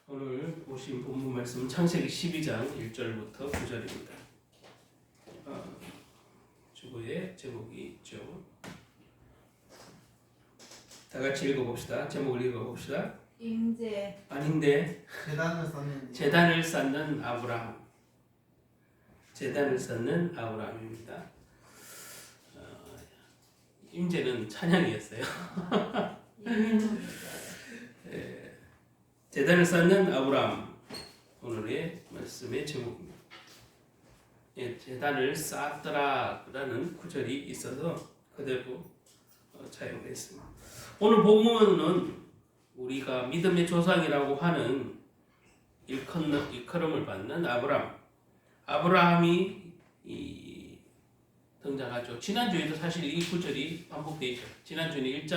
오늘 보신 본문 말씀은 창세기 12장 1절부터 9절입니다. 주보에 제목이 있죠. 다 같이 읽어봅시다. 제목을 읽어봅시다. 임재. 아닌데. 제단을 쌓는 아브라함. 제단을 쌓는 아브라함입니다. 임재는 찬양이었어요. 제단을 쌓는 아브라함, 오늘의 말씀의 제목입니다. 제단을 쌓더라라는 구절이 있어서 그대로 사용했습니다. 오늘 본문은 우리가 믿음의 조상이라고 하는 일컬음을 받는 아브라함이 등장하죠. 지난주에도 사실 이 구절이 반복되어 있죠. 지난주는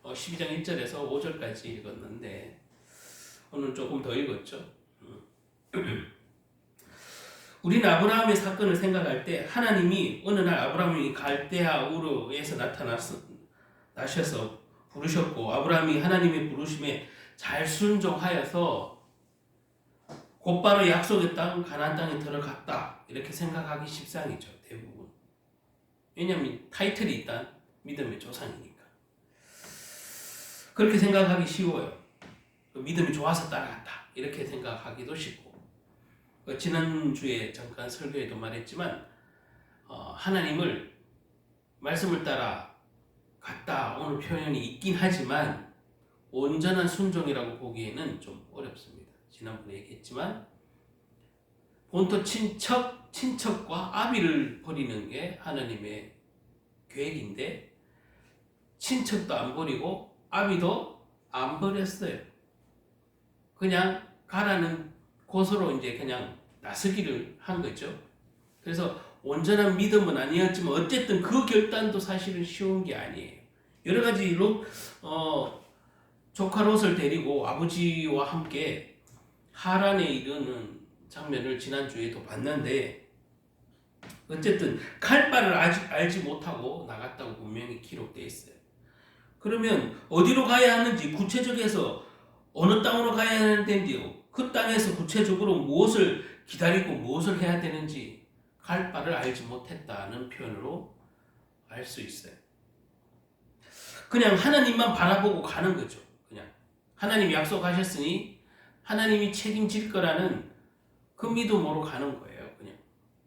12장 1절에서 5절까지 읽었는데 오늘 조금 더 읽었죠. 우리는 아브라함의 사건을 생각할 때 하나님이 어느 날 아브라함이 갈대아 우르에서 나셔서 부르셨고 아브라함이 하나님의 부르심에 잘 순종하여서 곧바로 약속의 땅 가나안 땅에 들어갔다 이렇게 생각하기 십상이죠. 대부분. 왜냐하면 타이틀이 일단 믿음의 조상이니까 그렇게 생각하기 쉬워요. 믿음이 좋아서 따라갔다 이렇게 생각하기도 쉽고 지난주에 잠깐 설교에도 말했지만 하나님을 말씀을 따라 갔다 오는 표현이 있긴 하지만 온전한 순종이라고 보기에는 좀 어렵습니다. 지난번에 얘기했지만 본토 친척과 아비를 버리는 게 하나님의 계획인데 친척도 안 버리고 아비도 안 버렸어요. 그냥 가라는 곳으로 이제 그냥 나서기를 한 거죠. 그래서 온전한 믿음은 아니었지만 어쨌든 그 결단도 사실은 쉬운 게 아니에요. 여러 가지로 조카 롯을 데리고 아버지와 함께 하란에 이르는 장면을 지난주에도 봤는데 어쨌든 갈 바를 아직 알지 못하고 나갔다고 분명히 기록되어 있어요. 그러면 어디로 가야 하는지 구체적에서 어느 땅으로 가야 하는지 그 땅에서 구체적으로 무엇을 기다리고 무엇을 해야 되는지 갈 바를 알지 못했다는 표현으로 알 수 있어요. 그냥 하나님만 바라보고 가는 거죠. 그냥 하나님이 약속하셨으니 하나님이 책임질 거라는 그 믿음으로 가는 거예요. 그냥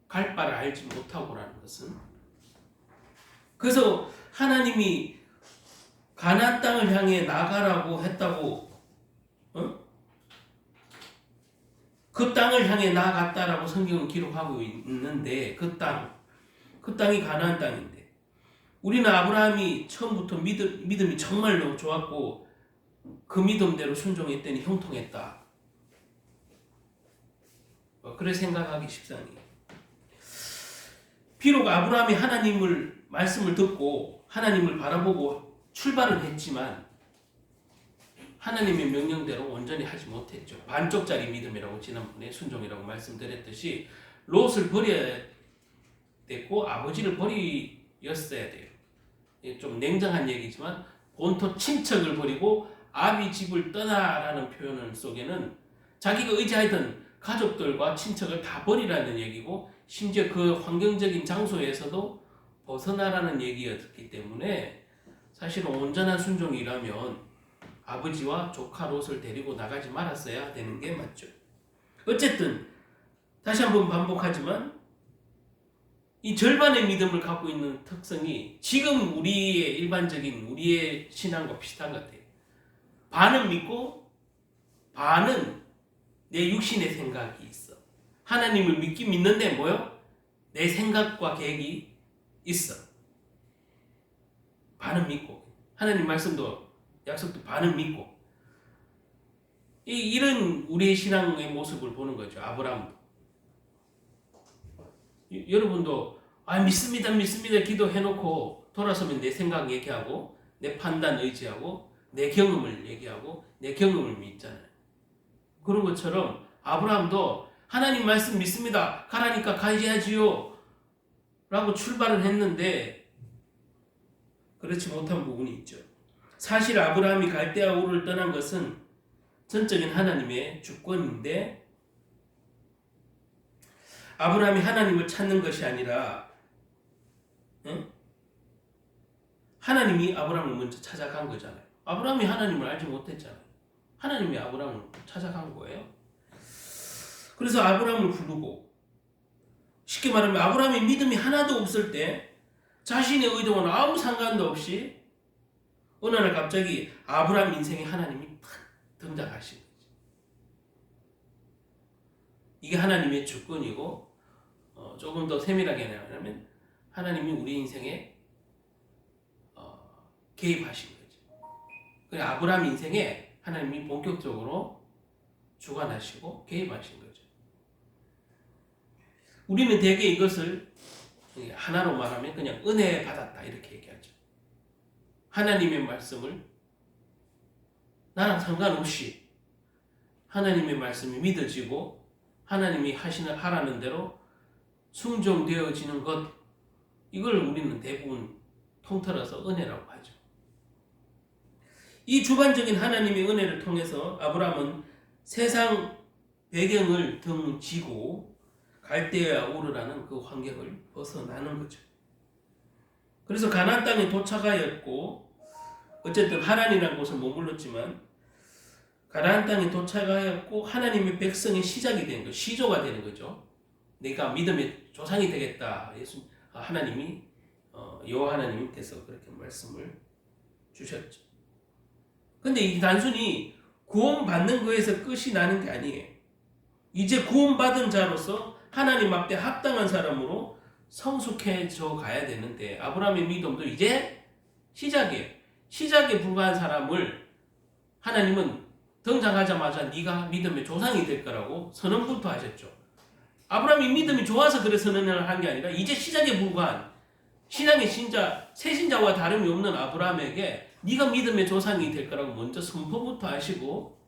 갈 바를 알지 못하고라는 것은. 그래서 하나님이 가나안 땅을 향해 나가라고 했다고 그 땅을 향해 나아갔다라고 성경은 기록하고 있는데 그 땅이 가나안 땅인데 우리는 아브라함이 처음부터 믿음이 정말로 좋았고 그 믿음대로 순종했더니 형통했다. 그래 생각하기 십상이에요. 비록 아브라함이 하나님을 말씀을 듣고 하나님을 바라보고 출발을 했지만 하나님의 명령대로 온전히 하지 못했죠. 반쪽짜리 믿음이라고 지난번에 순종이라고 말씀드렸듯이 롯을 버려야 됐고 아버지를 버리었어야 돼요. 좀 냉정한 얘기지만 본토 친척을 버리고 아비 집을 떠나라는 표현 속에는 자기가 의지하던 가족들과 친척을 다 버리라는 얘기고 심지어 그 환경적인 장소에서도 벗어나라는 얘기였기 때문에 사실은 온전한 순종이라면 아버지와 조카 롯을 데리고 나가지 말았어야 되는 게 맞죠. 어쨌든 다시 한번 반복하지만 이 절반의 믿음을 갖고 있는 특성이 지금 우리의 신앙과 비슷한 것 같아요. 반은 믿고 반은 내 육신의 생각이 있어. 하나님을 믿는데 뭐요? 내 생각과 계획이 있어. 반은 믿고 하나님 말씀도 약속도 반은 믿고 이런 우리의 신앙의 모습을 보는 거죠. 아브라함도 여러분도 믿습니다 기도해놓고 돌아서면 내 생각 얘기하고 내 판단 의지하고 내 경험을 얘기하고 내 경험을 믿잖아요. 그런 것처럼 아브라함도 하나님 말씀 믿습니다 가라니까 가야지요 라고 출발을 했는데 그렇지 못한 부분이 있죠. 사실 아브라함이 갈대아 우르를 떠난 것은 전적인 하나님의 주권인데 아브라함이 하나님을 찾는 것이 아니라 하나님이 아브라함을 먼저 찾아간 거잖아요. 아브라함이 하나님을 알지 못했잖아요. 하나님이 아브라함을 찾아간 거예요. 그래서 아브라함을 부르고 쉽게 말하면 아브라함의 믿음이 하나도 없을 때 자신의 의도와는 아무 상관도 없이 어느 날 갑자기 아브라함 인생에 하나님이 탁 등장하신 거죠. 이게 하나님의 주권이고 조금 더 세밀하게 말하면 하나님이 우리 인생에 개입하신 거죠. 그래 아브라함 인생에 하나님이 본격적으로 주관하시고 개입하신 거죠. 우리는 대개 이것을 하나로 말하면 그냥 은혜 받았다 이렇게 얘기하죠. 하나님의 말씀을 나랑 상관없이 하나님의 말씀이 믿어지고 하나님이 하라는 대로 순종되어지는 것, 이걸 우리는 대부분 통틀어서 은혜라고 하죠. 이 주관적인 하나님의 은혜를 통해서 아브라함은 세상 배경을 등지고 갈대아 우르라는 그 환경을 벗어나는 거죠. 그래서 가나안 땅에 도착하였고 어쨌든 하란이라는 곳에 머물렀지만 가나안 땅에 도착하였고 하나님의 백성의 시작이 된 거, 시조가 되는 거죠. 내가 믿음의 조상이 되겠다. 하나님이 여호와 하나님께서 그렇게 말씀을 주셨죠. 근데 이 단순히 구원받는 거에서 끝이 나는 게 아니에요. 이제 구원받은 자로서 하나님 앞에 합당한 사람으로 성숙해져 가야 되는데 아브라함의 믿음도 이제 시작이에요. 시작에 불과한 사람을 하나님은 등장하자마자 네가 믿음의 조상이 될 거라고 선언부터 하셨죠. 아브라함이 믿음이 좋아서 그래 선언을 한 게 아니라 이제 시작에 불과한 신앙의 신자, 새신자와 다름이 없는 아브라함에게 네가 믿음의 조상이 될 거라고 먼저 선포부터 하시고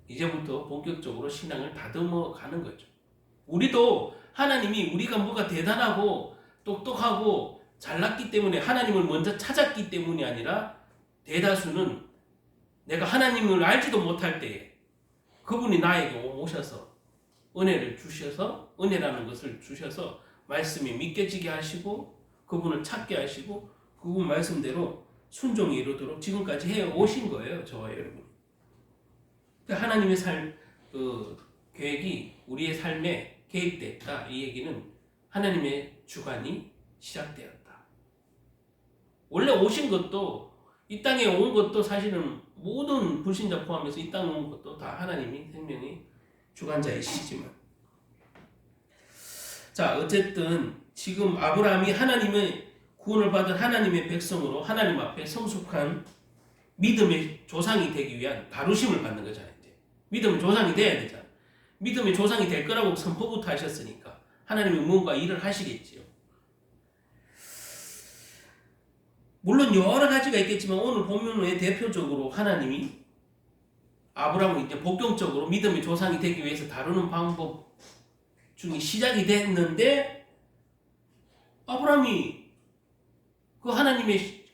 이제부터 본격적으로 신앙을 다듬어 가는 거죠. 우리도 하나님이 우리가 뭐가 대단하고 똑똑하고 잘났기 때문에 하나님을 먼저 찾았기 때문이 아니라 대다수는 내가 하나님을 알지도 못할 때에 그분이 나에게 오셔서 은혜를 주셔서 은혜라는 것을 주셔서 말씀이 믿겨지게 하시고 그분을 찾게 하시고 그분 말씀대로 순종이 이루도록 지금까지 해오신 거예요. 저와 여러분. 하나님의 계획이 우리의 삶에 개입됐다. 이 얘기는 하나님의 주관이 시작되었다. 원래 오신 것도 이 땅에 온 것도 사실은 모든 불신자 포함해서 이 땅에 온 것도 다 하나님이 생명의 주관자이시지만 자 어쨌든 지금 아브라함이 하나님의 구원을 받은 하나님의 백성으로 하나님 앞에 성숙한 믿음의 조상이 되기 위한 다루심을 받는 거잖아요. 이제 믿음의 조상이 돼야 되잖아. 믿음의 조상이 될 거라고 선포부터 하셨으니까 하나님이 뭔가 일을 하시겠지요. 물론 여러 가지가 있겠지만 오늘 본문에 대표적으로 하나님이 아브라함을 이제 복경적으로 믿음의 조상이 되기 위해서 다루는 방법 중에 시작이 됐는데 아브라함이 그 하나님의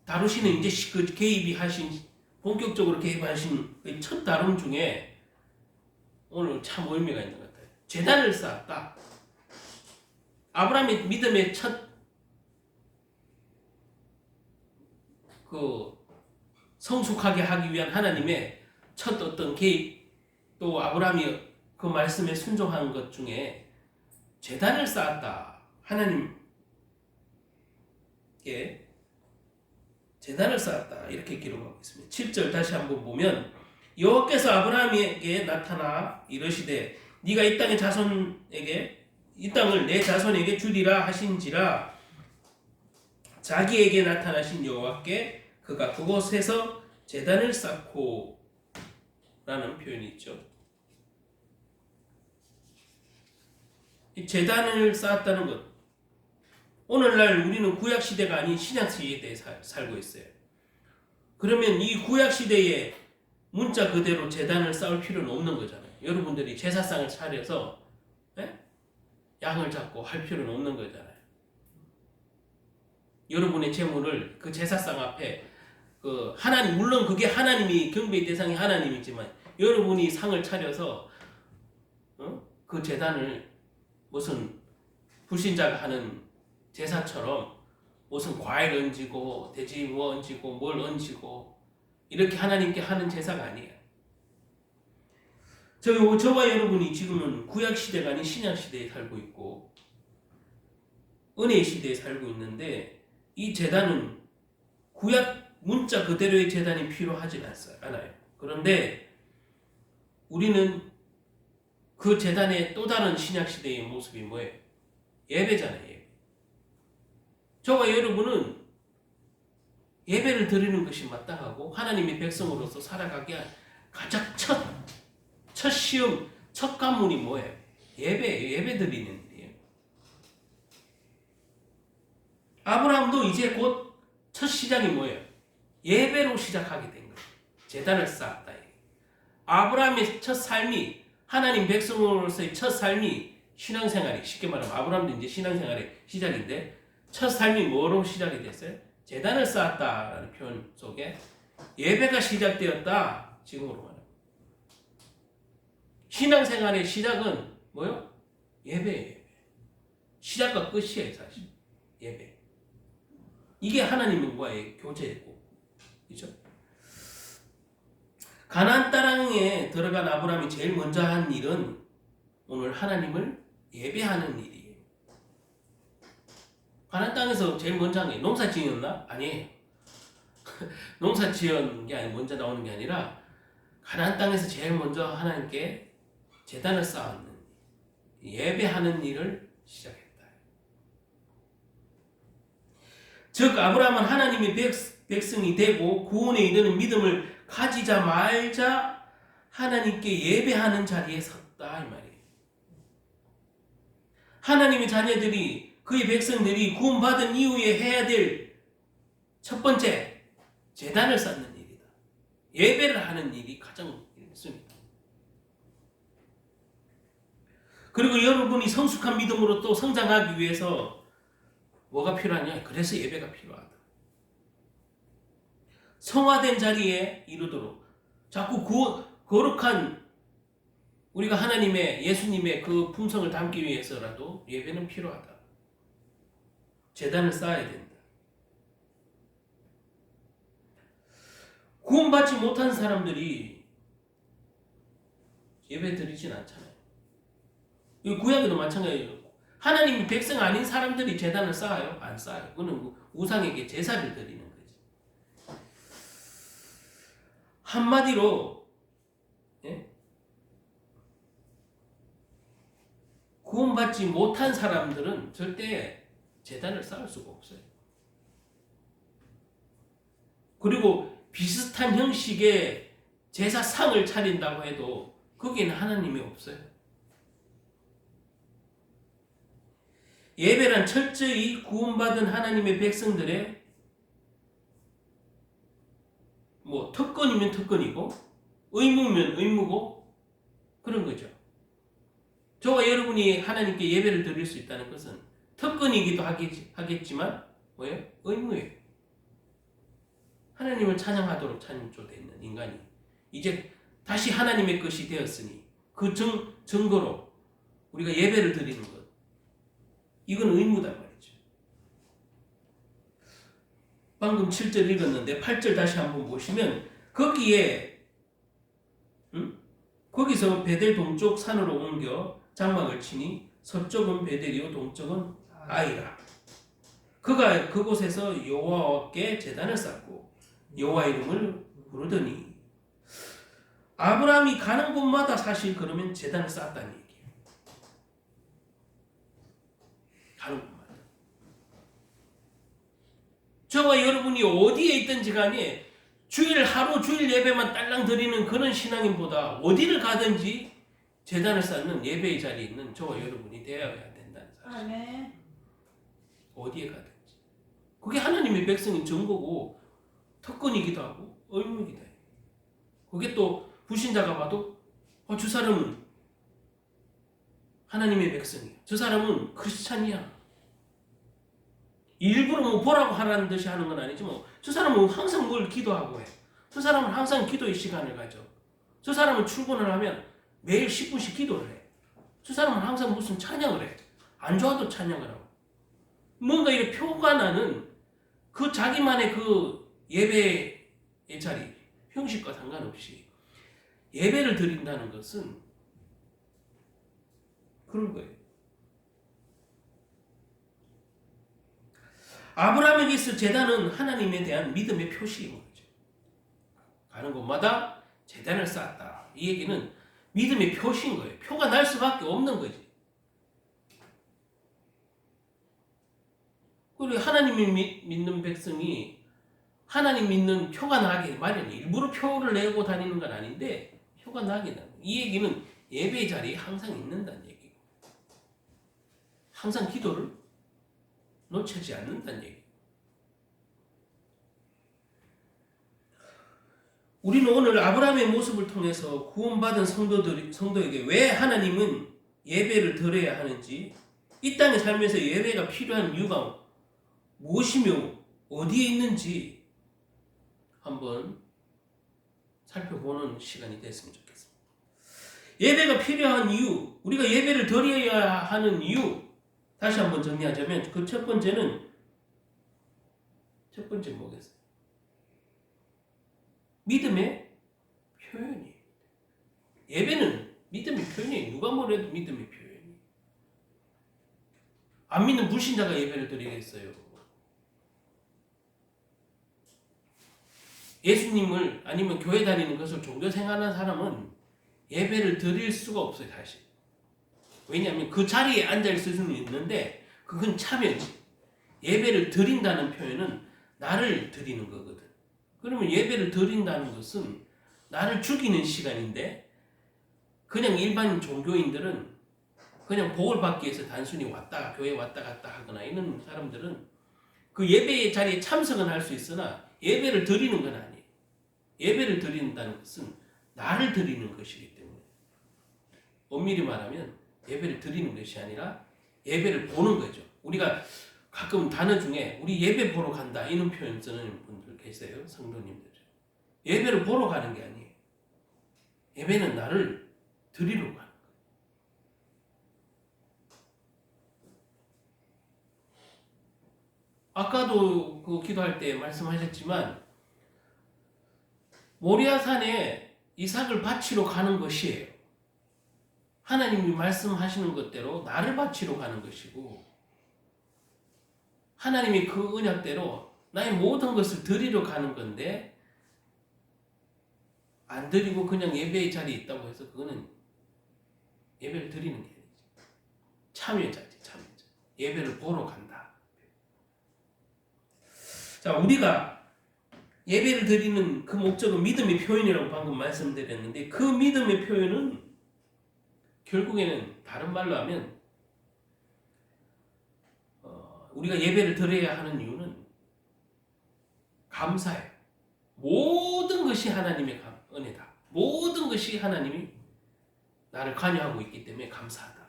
다루시는 이제 그 개입이 하신 본격적으로 개입하신 첫 다룸 중에 오늘 참 의미가 있는 것 같아요. 제단을 쌓았다. 아브라함의 믿음의 첫 성숙하게 하기 위한 하나님의 첫 어떤 개입 또 아브라함이 그 말씀에 순종한 것 중에 제단을 쌓았다. 하나님께 제단을 쌓았다. 이렇게 기록하고 있습니다. 7절 다시 한번 보면 여호와께서 아브라함에게 나타나 이르시되 네가 이 땅의 자손에게 이 땅을 내 자손에게 주리라 하신지라 자기에게 나타나신 여호와께 그가 그곳에서 제단을 쌓고 라는 표현이 있죠. 이 제단을 쌓았다는 것 오늘날 우리는 구약시대가 아닌 신약시대에 살고 있어요. 그러면 이 구약시대에 문자 그대로 제단을 쌓을 필요는 없는 거잖아요. 여러분들이 제사상을 차려서 양을 잡고 할 필요는 없는 거잖아요. 여러분의 재물을 그 제사상 앞에 하나님 물론 그게 하나님이 경배의 대상이 하나님이지만 여러분이 상을 차려서 그 제단을 무슨 불신자가 하는 제사처럼 무슨 과일 얹고 돼지 뭐 얹고 뭘 얹고 이렇게 하나님께 하는 제사가 아니에요. 저와 여러분이 지금은 구약 시대가 아닌 신약 시대에 살고 있고 은혜의 시대에 살고 있는데 이 제단은 구약 문자 그대로의 제단이 필요하진 않아요. 그런데 우리는 그 제단의 또 다른 신약 시대의 모습이 뭐예요? 예배잖아요. 예배. 저와 여러분은 예배를 드리는 것이 마땅하고 하나님의 백성으로서 살아가기 위한 가장 첫 시험, 첫 관문이 뭐예요? 예배 드리는 일이에요. 아브라함도 이제 곧 첫 시작이 뭐예요? 예배로 시작하게 된 거예요. 제단을 쌓았다. 아브라함의 첫 삶이 하나님 백성으로서의 첫 삶이 신앙생활이 쉽게 말하면 아브라함도 이제 신앙생활의 시작인데 첫 삶이 뭐로 시작이 됐어요? 제단을 쌓았다라는 표현 속에 예배가 시작되었다. 지금으로 말하면 신앙생활의 시작은 뭐요? 예배예요. 시작과 끝이에요. 사실 예배. 이게 하나님과의 교제고, 그렇죠? 가나안 땅에 들어간 아브라함이 제일 먼저 한 일은 오늘 하나님을 예배하는 일이에요. 가나안 땅에서 제일 먼저 한 게 농사 지었나? 아니에요. 농사 지은 게 아니 먼저 나오는 게 아니라 가나안 땅에서 제일 먼저 하나님께 제단을 쌓았는 예배하는 일을 시작했다. 즉 아브라함은 하나님의 백성이 되고 구원에 이르는 믿음을 가지자 말자 하나님께 예배하는 자리에 섰다 이 말이에요. 하나님의 자녀들이 그의 백성들이 구원받은 이후에 해야 될 첫 번째 제단을 쌓는 일이다. 예배를 하는 일이 가장 있습니다. 그리고 여러분이 성숙한 믿음으로 또 성장하기 위해서 뭐가 필요하냐? 그래서 예배가 필요하다. 성화된 자리에 이르도록 자꾸 거룩한 우리가 하나님의 예수님의 그 품성을 담기 위해서라도 예배는 필요하다. 제단을 쌓아야 된다. 구원받지 못한 사람들이 예배 드리진 않잖아요. 이 구약에도 마찬가지예요. 하나님이 백성 아닌 사람들이 제단을 쌓아요? 안 쌓아요. 그거는 우상에게 제사를 드리는 거지. 한마디로 구원받지 못한 사람들은 절대 제단을 쌓을 수가 없어요. 그리고 비슷한 형식의 제사상을 차린다고 해도 거기에는 하나님이 없어요. 예배란 철저히 구원받은 하나님의 백성들의 특권이면 특권이고 의무면 의무고 그런 거죠. 저와 여러분이 하나님께 예배를 드릴 수 있다는 것은 특권이기도 하겠지만 뭐예요? 의무예요. 하나님을 찬양하도록 창조되어 있는 인간이 이제 다시 하나님의 것이 되었으니 그 증거로 우리가 예배를 드리는 것 이건 의무단 말이죠. 방금 7절 읽었는데 8절 다시 한번 보시면 거기에 거기서 베델 동쪽 산으로 옮겨 장막을 치니 서쪽은 베델이요 동쪽은 아이라. 그가 그곳에서 여호와께 제단을 쌓고 여호와 이름을 부르더니 아브라함이 가는 곳마다 사실 그러면 제단을 쌓았다는 얘기예요. 가는 곳마다. 저와 여러분이 어디에 있든지 간에 주일 하루 주일 예배만 딸랑 드리는 그런 신앙인보다 어디를 가든지 제단을 쌓는 예배의 자리에 있는 저와 여러분이 되어야 된다는 사실. 아멘. 어디에 가든지. 그게 하나님의 백성인 증거고 특권이기도 하고 의무이기도 해요. 그게 또 불신자가 봐도 저 사람은 하나님의 백성이야. 저 사람은 크리스찬이야. 일부러 보라고 하라는 듯이 하는 건 아니지 저 사람은 항상 뭘 기도하고 해. 저 사람은 항상 기도의 시간을 가져. 저 사람은 출근을 하면 매일 10분씩 기도를 해. 저 사람은 항상 무슨 찬양을 해. 안 좋아도 찬양을 하고. 뭔가 이렇게 표가 나는 그 자기만의 그 예배의 자리, 형식과 상관없이 예배를 드린다는 것은 그런 거예요. 아브라함에게 있어 제단은 하나님에 대한 믿음의 표시인 거죠. 가는 곳마다 제단을 쌓았다. 이 얘기는 믿음의 표시인 거예요. 표가 날 수밖에 없는 거지. 그리고 하나님을 믿는 백성이 하나님 믿는 표가 나게 마련이 일부러 표를 내고 다니는 건 아닌데 표가 나게 되는 거예요. 이 얘기는 예배 자리에 항상 있는다는 얘기고 항상 기도를 놓치지 않는다는 얘기. 우리는 오늘 아브라함의 모습을 통해서 구원받은 성도에게 왜 하나님은 예배를 드려야 하는지, 이 땅에 살면서 예배가 필요한 이유가 무엇이며 어디에 있는지 한번 살펴보는 시간이 됐으면 좋겠습니다. 예배가 필요한 이유, 우리가 예배를 드려야 하는 이유, 다시 한번 정리하자면 그 첫 번째 뭐겠어요? 믿음의 표현이에요. 예배는 믿음의 표현이에요. 누가 뭐래도 믿음의 표현이에요. 안 믿는 불신자가 예배를 드리겠어요? 예수님을 아니면 교회 다니는 것을 종교 생활하는 사람은 예배를 드릴 수가 없어요, 사실. 왜냐하면 그 자리에 앉아있을 수는 있는데 그건 참여지. 예배를 드린다는 표현은 나를 드리는 거거든. 그러면 예배를 드린다는 것은 나를 죽이는 시간인데, 그냥 일반 종교인들은 그냥 복을 받기 위해서 단순히 교회 왔다 갔다 하거나 이런 사람들은 그 예배의 자리에 참석은 할 수 있으나 예배를 드리는 건 아니에요. 예배를 드린다는 것은 나를 드리는 것이기 때문에, 엄밀히 말하면 예배를 드리는 것이 아니라 예배를 보는 거죠. 우리가 가끔 단어 중에 우리 예배 보러 간다 이런 표현 쓰는 분들 계세요. 성도님들. 예배를 보러 가는 게 아니에요. 예배는 나를 드리러 가는 거예요. 아까도 그 기도할 때 말씀하셨지만 모리아산에 이삭을 바치러 가는 것이에요. 하나님이 말씀하시는 것대로 나를 바치러 가는 것이고, 하나님이 그 언약대로 나의 모든 것을 드리러 가는 건데, 안 드리고 그냥 예배의 자리에 있다고 해서 그거는 예배를 드리는 게 아니지. 참여자지, 참여자. 예배를 보러 간다. 자, 우리가 예배를 드리는 그 목적은 믿음의 표현이라고 방금 말씀드렸는데, 그 믿음의 표현은 결국에는 다른 말로 하면 우리가 예배를 드려야 하는 이유는 감사예요. 모든 것이 하나님의 은혜다. 모든 것이 하나님이 나를 관여하고 있기 때문에 감사하다.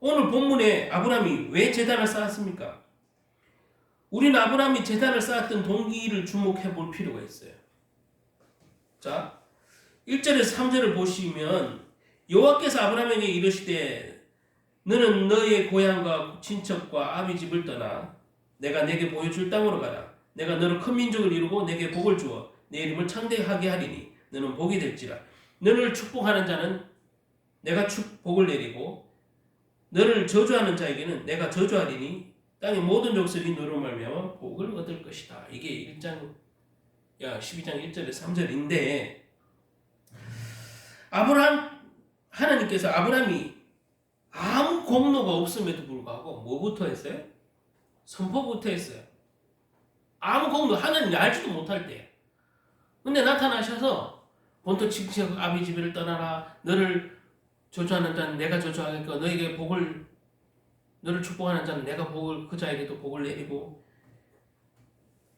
오늘 본문에 아브라함이 왜 제단을 쌓았습니까? 우리는 아브라함이 제단을 쌓았던 동기를 주목해 볼 필요가 있어요. 자, 1절에서 3절을 보시면 여호와께서 아브라함에게 이르시되 너는 너의 고향과 친척과 아비 집을 떠나 내가 내게 보여줄 땅으로 가라. 내가 너를 큰 민족을 이루고 내게 복을 주어 내 이름을 창대하게 하리니 너는 복이 될지라. 너를 축복하는 자는 내가 복을 내리고 너를 저주하는 자에게는 내가 저주하리니 땅의 모든 족속이 너로 말미암아 복을 얻을 것이다. 이게 12장 1절에서 3절인데, 하나님께서 아브라함이 아무 공로가 없음에도 불구하고 뭐부터 했어요? 선포부터 했어요. 아무 공로, 하나님이 알지도 못할 때. 근데 나타나셔서 본토 친척 아비 집을 떠나라. 너를 저주하는 자는 내가 저주하겠고 너에게 너를 축복하는 자는 내가 그 자에게도 복을 내리고,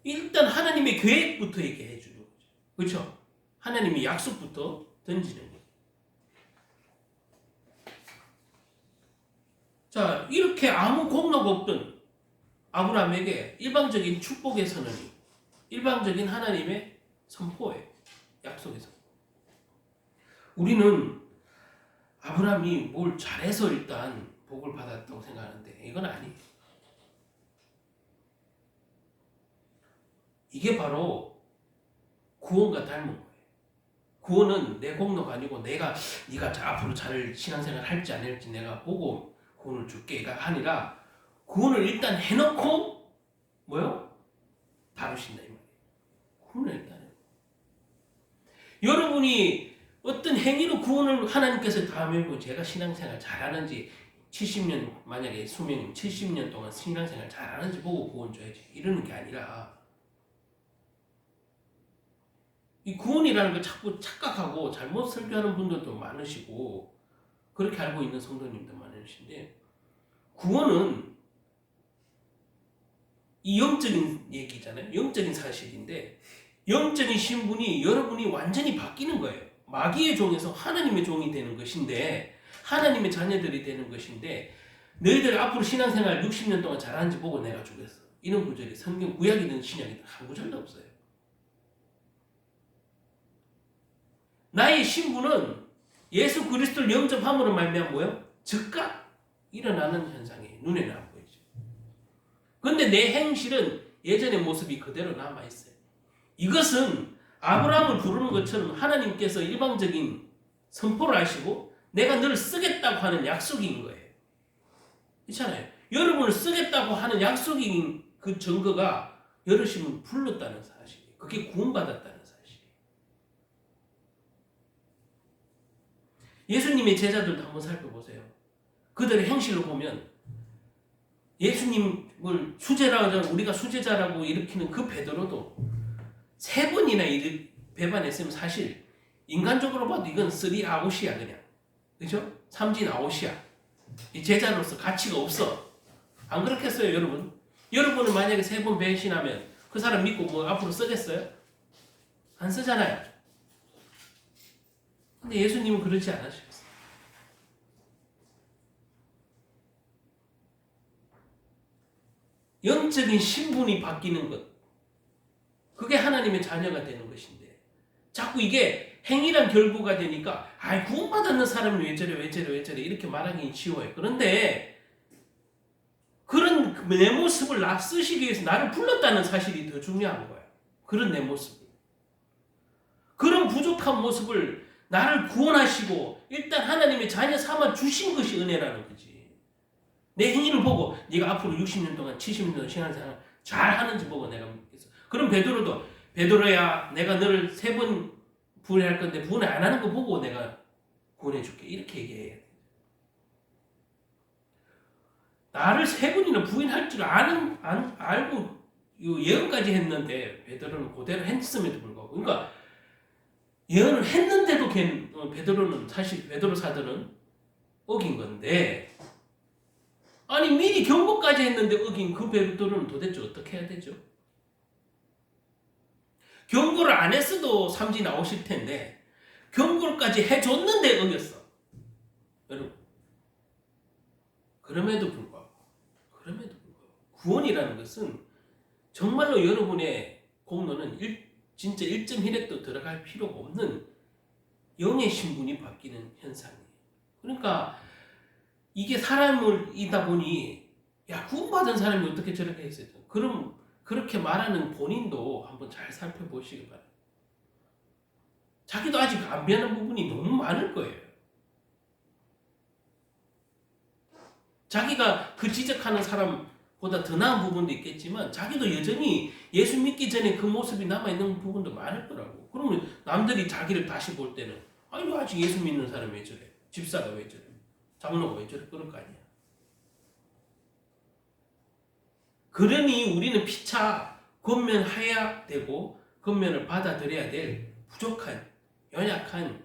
일단 하나님의 계획부터 얘기해 주는 거죠. 그렇죠? 하나님의 약속부터 던지는 거예요. 자, 이렇게 아무 공로가 없던 아브라함에게 일방적인 축복의 선언이, 일방적인 하나님의 선포예요. 약속의 선포. 우리는 아브라함이 뭘 잘해서 일단 복을 받았다고 생각하는데 이건 아니에요. 이게 바로 구원과 닮은 거예요. 구원은 내 공로가 아니고 네가 앞으로 잘 신앙생활 할지 안 할지 내가 보고 구원을 줄게가 아니라 구원을 일단 해놓고 뭐요? 다루신다 이 말이에요. 구원을 일단 해요. 여러분이 어떤 행위로 구원을 하나님께서 다음에 제가 신앙생활 잘하는지 70년 만약에 수명이면 70년 동안 신앙생활 잘하는지 보고 구원 줘야지 이러는 게 아니라 이 구원이라는 걸 자꾸 착각하고 잘못 설교하는 분들도 많으시고 그렇게 알고 있는 성도님도 많으신데 구원은 이 영적인 얘기잖아요. 영적인 사실인데 영적인 신분이 여러분이 완전히 바뀌는 거예요. 마귀의 종에서 하나님의 종이 되는 것인데 하나님의 자녀들이 되는 것인데 너희들 앞으로 신앙생활 60년 동안 잘하는지 보고 내가 주겠어. 이런 구절이 성경 구약이든 신약이든 한 구절도 없어요. 나의 신분은 예수 그리스도를 영접함으로 말미암아 뭐요? 즉각 일어나는 현상이 눈에는 안 보이죠. 그런데 내 행실은 예전의 모습이 그대로 남아있어요. 이것은 아브라함을 부르는 것처럼 하나님께서 일방적인 선포를 하시고 내가 너를 쓰겠다고 하는 약속인 거예요. 그렇잖아요. 여러분을 쓰겠다고 하는 약속인 그 증거가 여러분을 불렀다는 사실이에요. 그게 구원받았다는 사실이에요. 예수님의 제자들도 한번 살펴보세요. 그들의 행실을 보면 예수님을 수제라고 우리가 수제자라고 일으키는 그 베드로도 3번이나 배반했으면 사실 인간적으로 봐도 이건 3아웃이야 그냥. 그죠? 삼진아웃이야. 이 제자로서 가치가 없어. 안 그렇겠어요 여러분? 여러분은 만약에 3번 배신하면 그 사람 믿고 뭐 앞으로 쓰겠어요? 안 쓰잖아요. 근데 예수님은 그렇지 않으셨어요. 영적인 신분이 바뀌는 것. 그게 하나님의 자녀가 되는 것인데 자꾸 이게 행위란 결부가 되니까 구원받았는 사람이 왜 저래 이렇게 말하기 쉬워요. 그런데 그런 내 모습을 쓰시기 위해서 나를 불렀다는 사실이 더 중요한 거예요. 그런 내 모습을. 그런 부족한 모습을 나를 구원하시고 일단 하나님의 자녀 삼아 주신 것이 은혜라는 거지. 내 행위를 보고 네가 앞으로 60년 동안 70년 동안 신앙생활 잘하는지 보고 내가 믿겠어. 그럼 베드로도 베드로야 내가 너를 3번 부인할 건데 부인 안 하는 거 보고 내가 구원해 줄게. 이렇게 얘기해. 나를 3번이나 부인할 줄 알고 예언까지 했는데 베드로는 그대로 했음에도 불구하고 그러니까 예언을 했는데도 베드로는 사실 베드로 사도는 어긴 건데 아니 미리 경고까지 했는데 어긴 그 베드로는 도대체 어떻게 해야 되죠? 경고를 안 했어도 삼지 나오실 텐데 경고까지 해줬는데 어겼어. 여러분 그럼에도 불구하고 구원이라는 것은 정말로 여러분의 공로는 진짜 1.1핵도 들어갈 필요가 없는 영의 신분이 바뀌는 현상이에요. 그러니까 이게 사람이다 보니 구원받은 사람이 어떻게 저렇게 했어요? 그럼 그렇게 말하는 본인도 한번 잘 살펴보시기 바랍니다. 자기도 아직 안 변한 부분이 너무 많을 거예요. 자기가 그 지적하는 사람보다 더 나은 부분도 있겠지만 자기도 여전히 예수 믿기 전에 그 모습이 남아있는 부분도 많을 거라고. 그러면 남들이 자기를 다시 볼 때는 아직 예수 믿는 사람이 왜 저래? 집사가 왜 저래? 장로가 왜 저래? 그럴 거 아니야. 그러니 우리는 피차 권면해야 되고 권면을 받아들여야 될 부족한 연약한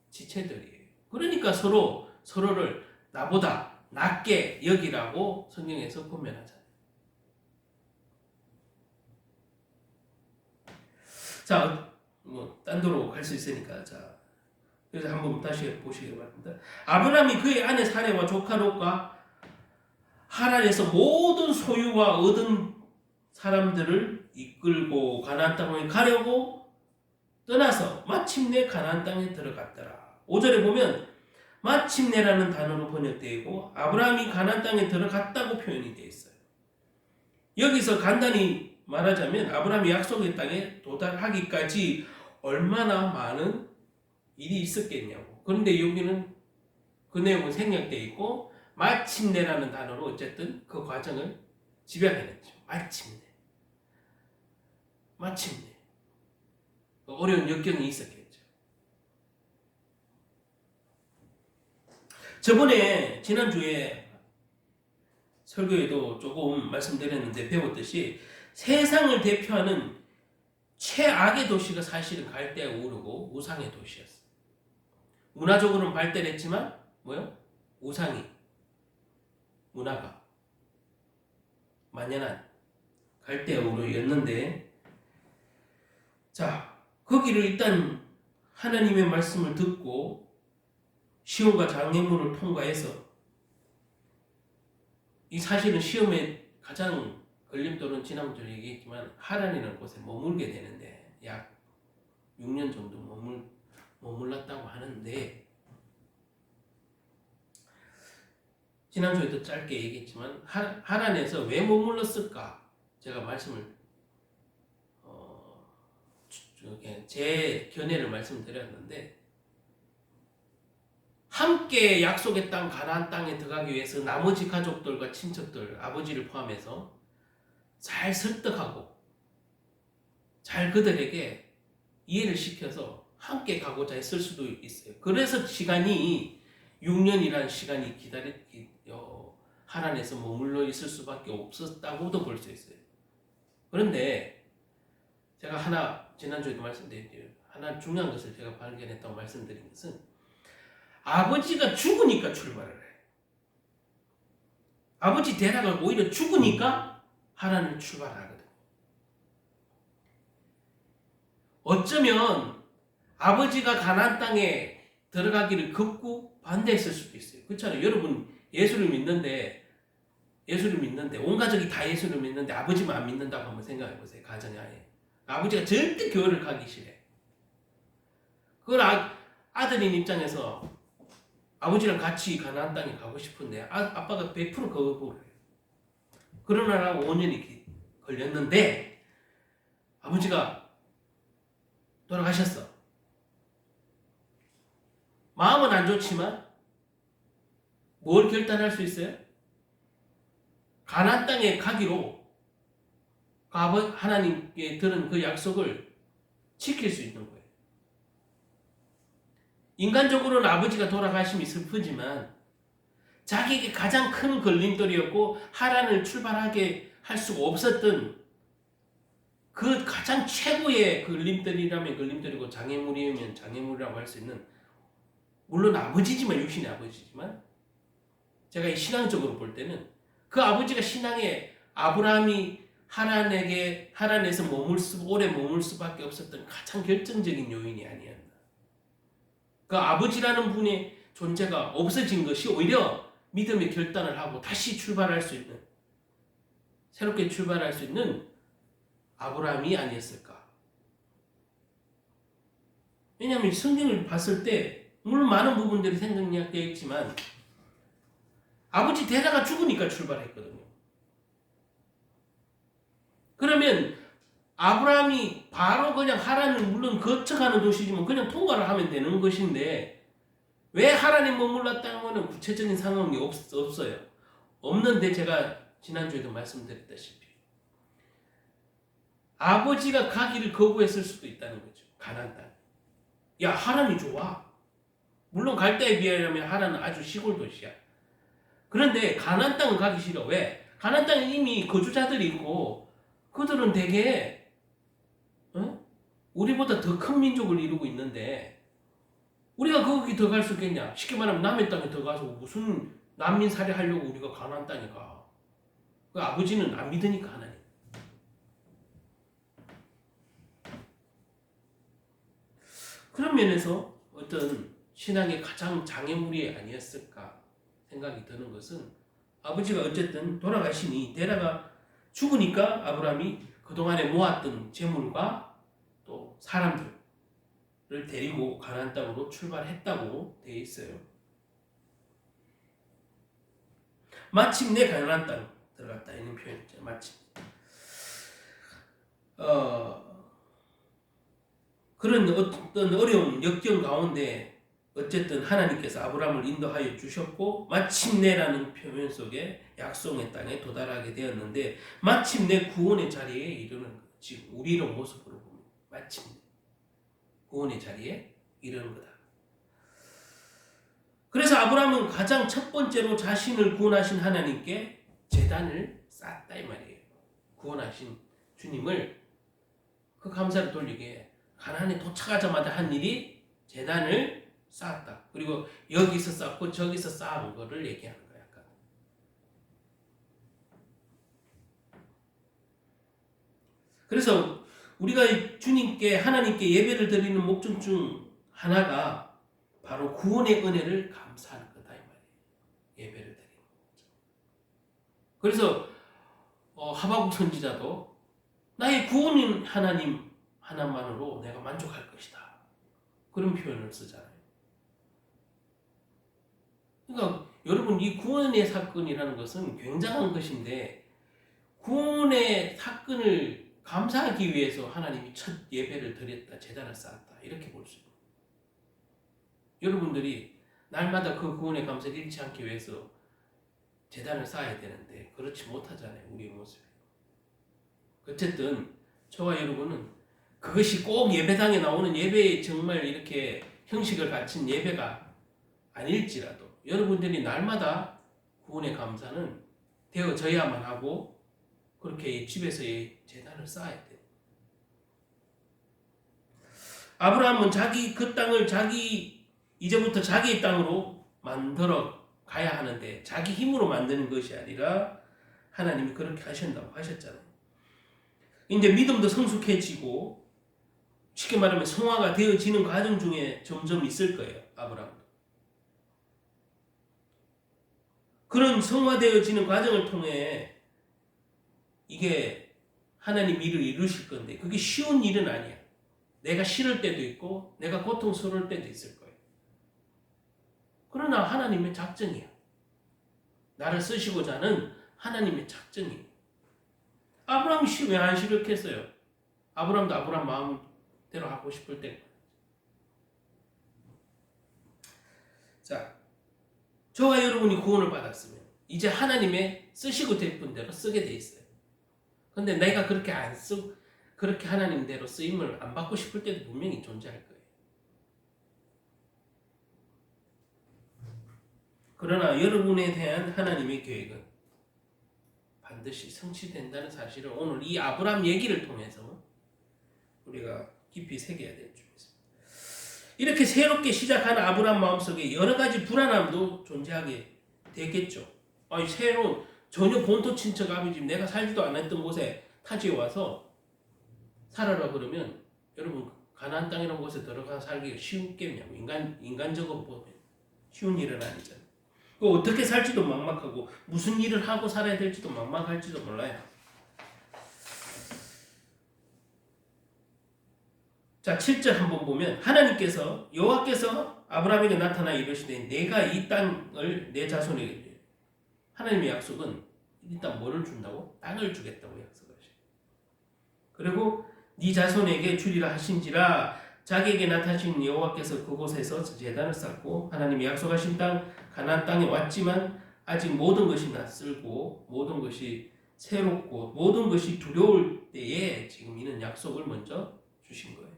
지체들이에요. 그러니까 서로를 나보다 낮게 여기라고 성경에서 권면하잖아요. 자, 딴 데로 갈 수 있으니까 그래서 한번 다시 보시기 바랍니다. 아브라함이 그의 아내 사레와 조카 롯과 하란에서 모든 소유와 얻은 사람들을 이끌고 가나안 땅에 가려고 떠나서 마침내 가나안 땅에 들어갔더라. 5절에 보면 마침내라는 단어로 번역되어 있고 아브라함이 가나안 땅에 들어갔다고 표현이 되어 있어요. 여기서 간단히 말하자면 아브라함이 약속의 땅에 도달하기까지 얼마나 많은 일이 있었겠냐고. 그런데 여기는 그 내용은 생략되어 있고 마침내라는 단어로 어쨌든 그 과정을 집약해냈죠. 마침내. 어려운 역경이 있었겠죠. 저번에 지난주에 설교에도 조금 말씀드렸는데 배웠듯이 세상을 대표하는 최악의 도시가 사실은 갈대아 우르고 우상의 도시였어요. 문화적으로는 발달했지만 문화가 만연한 갈대아 우르였는데, 자, 거기를 일단 하나님의 말씀을 듣고 시험과 장애물을 통과해서, 이 사실은 시험의 가장 걸림돌은 지난주에 얘기했지만 하란이라는 곳에 머물게 되는데 약 6년 정도 머물렀다고 하는데, 지난주에도 짧게 얘기했지만 하란에서 왜 머물렀을까 제가 말씀을 제 견해를 말씀드렸는데, 함께 약속의 땅 가나안 땅에 들어가기 위해서 나머지 가족들과 친척들, 아버지를 포함해서 잘 설득하고 잘 그들에게 이해를 시켜서 함께 가고자 했을 수도 있어요. 그래서 시간이 6년이라는 시간이 하란에서 머물러 있을 수밖에 없었다고도 볼 수 있어요. 그런데 제가 지난주에도 말씀드렸죠. 하나 중요한 것을 제가 발견했다고 말씀드린 것은 아버지가 죽으니까 출발을 해. 아버지 데라가 오히려 죽으니까 하란을 출발하거든. 어쩌면 아버지가 가나안 땅에 들어가기를 극구 반대했을 수도 있어요. 그렇잖아요. 여러분 예수를 믿는데 온 가족이 다 예수를 믿는데 아버지만 안 믿는다고 한번 생각해 보세요. 가정의 아예. 아버지가 절대 교회를 가기 싫어. 그걸 아들인 입장에서 아버지랑 같이 가나안 땅에 가고 싶은데 아빠가 100% 거부를 해요. 그러느라고 5년이 걸렸는데 아버지가 돌아가셨어. 마음은 안 좋지만 뭘 결단할 수 있어요? 가나안 땅에 가기로 하나님께 들은 그 약속을 지킬 수 있는 거예요. 인간적으로는 아버지가 돌아가심이 슬프지만 자기에게 가장 큰 걸림돌이었고 하란을 출발하게 할 수가 없었던 그 가장 최고의 걸림돌이라면 걸림돌이고 장애물이면 장애물이라고 할 수 있는, 물론 아버지지만 육신의 아버지지만 제가 이 신앙적으로 볼 때는 그 아버지가 신앙에 아브라함이 하란에서 오래 머물 수밖에 없었던 가장 결정적인 요인이 아니었나. 그 아버지라는 분의 존재가 없어진 것이 오히려 믿음의 결단을 하고 다시 출발할 수 있는, 새롭게 출발할 수 있는 아브라함이 아니었을까. 왜냐하면 성경을 봤을 때 물론 많은 부분들이 생략되어 있지만 아버지 데라가 죽으니까 출발했거든요. 그러면 아브라함이 바로 그냥 하란을 물론 거쳐가는 도시지만 그냥 통과를 하면 되는 것인데 왜 하란에 머물렀다는 것은 구체적인 상황이 없어요. 없는데 제가 지난주에도 말씀드렸다시피 아버지가 가기를 거부했을 수도 있다는 거죠. 가나안 땅. 야, 하란이 좋아. 물론 갈대에 비하면 하란은 아주 시골 도시야. 그런데 가나안 땅은 가기 싫어. 왜? 가나안 땅에 이미 거주자들이 있고 그들은 되게 우리보다 더 큰 민족을 이루고 있는데 우리가 거기 더 갈 수 있겠냐? 쉽게 말하면 남의 땅에 더 가서 무슨 난민 살해하려고 우리가 가나안 땅에 가. 그 아버지는 안 믿으니까 하나님. 그런 면에서 어떤 신앙의 가장 장애물이 아니었을까 생각이 드는 것은 아버지가 어쨌든 돌아가시니 데라가 죽으니까 아브라함이 그동안에 모았던 재물과 또 사람들, 데리고 가나안 땅으로 출발했다고 되어 있어요. 마침내 가나안 땅 들어갔다 이런 표현이 있죠. 마침. 그런 어떤 어려운 역경 가운데 어쨌든 하나님께서 아브라함을 인도하여 주셨고 마침내라는 표현 속에 약속의 땅에 도달하게 되었는데 마침내 구원의 자리에 이르는 거예요. 지금 우리로 모습으로 보면 마침내 구원의 자리에 이르는 거다. 그래서 아브라함은 가장 첫 번째로 자신을 구원하신 하나님께 제단을 쌓았다 이 말이에요. 구원하신 주님을 그 감사를 돌리게 가나안에 도착하자마자 한 일이 제단을 쌓았다. 그리고 여기서 쌓고 저기서 쌓은 거를 얘기하는 거야. 약간. 그래서 우리가 주님께 하나님께 예배를 드리는 목적 중 하나가 바로 구원의 은혜를 감사하는 거다 이 말이에요. 예배를 드리는 거죠. 그래서 하박국 선지자도 나의 구원인 하나님 하나만으로 내가 만족할 것이다. 그런 표현을 쓰잖아요. 그러니까 여러분 이 구원의 사건이라는 것은 굉장한 것인데 구원의 사건을 감사하기 위해서 하나님이 첫 예배를 드렸다. 제단을 쌓았다. 이렇게 볼 수 있습니다. 여러분들이 날마다 그 구원의 감사를 잃지 않기 위해서 제단을 쌓아야 되는데 그렇지 못하잖아요. 우리의 모습이. 어쨌든 저와 여러분은 그것이 꼭 예배당에 나오는 예배에 정말 이렇게 형식을 갖춘 예배가 아닐지라도 여러분들이 날마다 구원의 감사는 되어져야만 하고 그렇게 집에서의 제단을 쌓아야 돼요. 아브라함은 그 땅을 이제부터 자기의 땅으로 만들어 가야 하는데 자기 힘으로 만드는 것이 아니라 하나님이 그렇게 하신다고 하셨잖아요. 이제 믿음도 성숙해지고 쉽게 말하면 성화가 되어지는 과정 중에 점점 있을 거예요. 아브라함도. 그런 성화되어지는 과정을 통해 이게 하나님 일을 이루실 건데 그게 쉬운 일은 아니야. 내가 싫을 때도 있고 내가 고통스러울 때도 있을 거예요. 그러나 하나님의 작정이야. 나를 쓰시고자 하는 하나님의 작정이에요. 아브라함이 왜 안 싫었겠어요? 아브라함도 아브라함 마음대로 하고 싶을 때. 자, 저와 여러분이 구원을 받았으면 이제 하나님의 쓰시고 싶은 대로 쓰게 돼 있어요. 근데 내가 그렇게 하나님대로 쓰임을 안 받고 싶을 때도 분명히 존재할 거예요. 그러나 여러분에 대한 하나님의 계획은 반드시 성취된다는 사실을 오늘 이 아브라함 얘기를 통해서 우리가 깊이 새겨야 될 줄 믿습니다. 이렇게 새롭게 시작하는 아브라함 마음속에 여러 가지 불안함도 존재하게 되겠죠. 새로운 전혀 본토 친척 아버지 내가 살지도 않았던 곳에 타지에 와서 살아라 그러면 여러분 가나안 땅이라는 곳에 들어가 살기가 쉬웠겠냐고 인간적으로 보면 쉬운 일은 아니잖아요. 어떻게 살지도 막막하고 무슨 일을 하고 살아야 될지도 막막할지도 몰라요. 자 7절 한번 보면 하나님께서 여호와께서 아브라함에게 나타나 이르시되 내가 이 땅을 내 자손에게 하나님의 약속은 일단 뭐를 준다고? 땅을 주겠다고 약속하셔요. 그리고 네 자손에게 주리라 하신지라 자기에게 나타나신 여호와께서 그곳에서 제단을 쌓고 하나님이 약속하신 땅 가나안 땅에 왔지만 아직 모든 것이 낯설고 모든 것이 새롭고 모든 것이 두려울 때에 지금 이는 약속을 먼저 주신 거예요.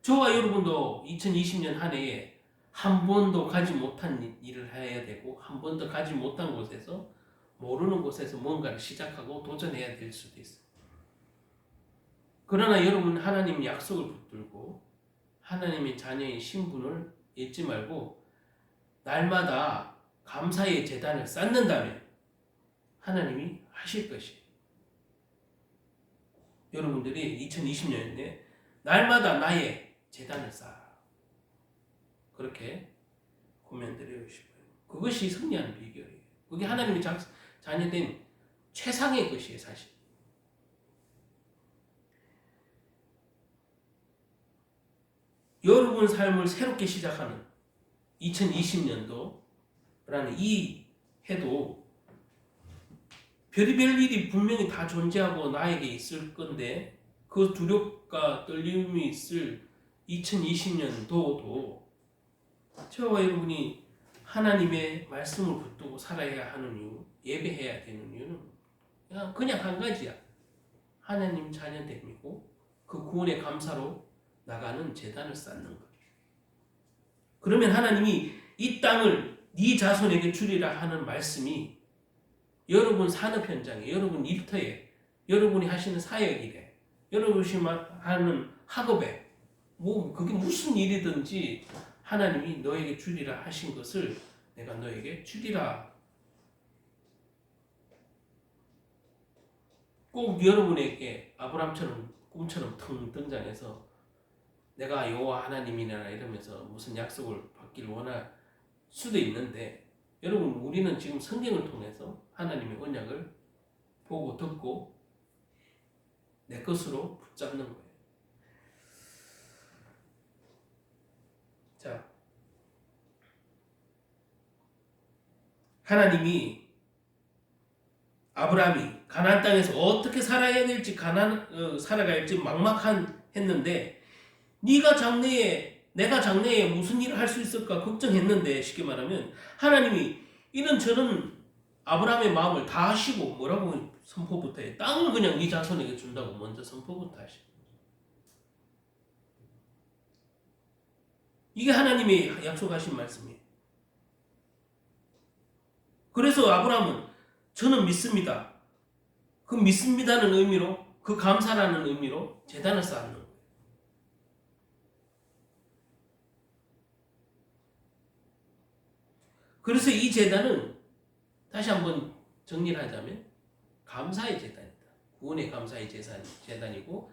저와 여러분도 2020년 한 해에 한 번도 가지 못한 일을 해야 되고 한 번도 가지 못한 곳에서 모르는 곳에서 뭔가를 시작하고 도전해야 될 수도 있어요. 그러나 여러분 하나님 약속을 붙들고 하나님의 자녀의 신분을 잊지 말고 날마다 감사의 제단을 쌓는다면 하나님이 하실 것이에요. 여러분들이 2020년에 날마다 나의 제단을 쌓아 그렇게 고면드리고 싶어요. 그것이 승리하는 비결이에요. 그게 하나님의 자녀된 최상의 것이에요, 사실. 여러분 삶을 새롭게 시작하는 2020년도라는 이 해도 별의별 일이 분명히 다 존재하고 나에게 있을 건데 그 두렵과 떨림이 있을 2020년도도 저와 여러분이 하나님의 말씀을 붙들고 살아야 하는 이유, 예배해야 되는 이유는 그냥 한 가지야. 하나님 자녀됨이고 그 구원의 감사로 나가는 제단을 쌓는 것. 그러면 하나님이 이 땅을 네 자손에게 주리라 하는 말씀이 여러분 산업 현장에, 여러분 일터에, 여러분이 하시는 사역일에, 여러분이 하는 학업에, 뭐 그게 무슨 일이든지 하나님이 너에게 주리라 하신 것을 내가 너에게 주리라. 꼭 여러분에게 아브라함처럼 꿈처럼 腾등장해서 내가 여호와 하나님이라 이러면서 무슨 약속을 받기를 원할 수도 있는데, 여러분 우리는 지금 성경을 통해서 하나님의 언약을 보고 듣고 내 것으로 붙잡는 거예요. 자, 하나님이 아브라함이 가나안 땅에서 어떻게 살아야 될지 살아갈지 막막했는데 네가 장래에 내가 장래에 무슨 일을 할 수 있을까 걱정했는데, 쉽게 말하면 하나님이 이런저런 아브라함의 마음을 다 하시고 뭐라고 선포부터 해. 땅을 그냥 네 자손에게 준다고 먼저 선포부터 하시고. 이게 하나님이 약속하신 말씀이에요. 그래서 아브라함은 저는 믿습니다. 그 믿습니다는 의미로, 그 감사라는 의미로 제단을 쌓는 거예요. 그래서 이 제단은 다시 한번 정리를 하자면 감사의 제단이다. 구원의 감사의 제단이고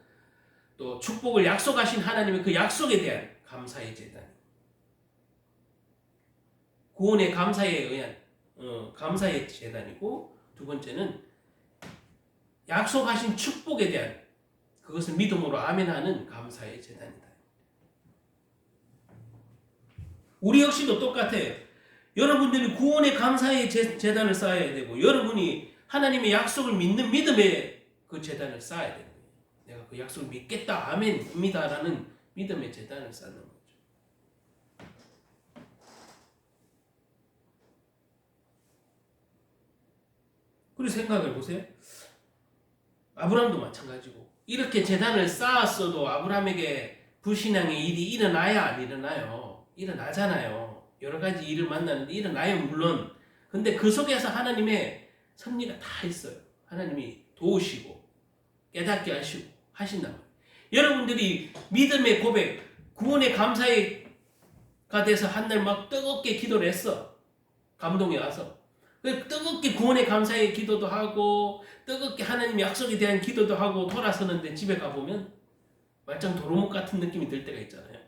또 축복을 약속하신 하나님의 그 약속에 대한 감사의 제단. 구원의 감사에 의한 감사의 제단이고, 두 번째는 약속하신 축복에 대한 그것을 믿음으로 아멘하는 감사의 제단이다. 우리 역시도 똑같아요. 여러분들이 구원의 감사의 제단을 쌓아야 되고, 여러분이 하나님의 약속을 믿는 믿음의 그 제단을 쌓아야 되는 거예요. 내가 그 약속을 믿겠다, 아멘입니다라는 믿음의 제단을 쌓는 거죠. 그리고 생각해 보세요. 아브라함도 마찬가지고, 이렇게 제단을 쌓았어도 아브라함에게 불신앙의 일이 일어나야 안 일어나요? 일어나잖아요. 여러 가지 일을 만나는데 일어나요, 물론. 근데 그 속에서 하나님의 섭리가 다 있어요. 하나님이 도우시고 깨닫게 하시고 하신단 말이에요. 여러분들이 믿음의 고백, 구원의 감사가 돼서 한날 막 뜨겁게 기도를 했어. 감동이 와서. 뜨겁게 구원의 감사의 기도도 하고 뜨겁게 하나님의 약속에 대한 기도도 하고 돌아서는데 집에 가보면 말짱 도루묵 같은 느낌이 들 때가 있잖아요.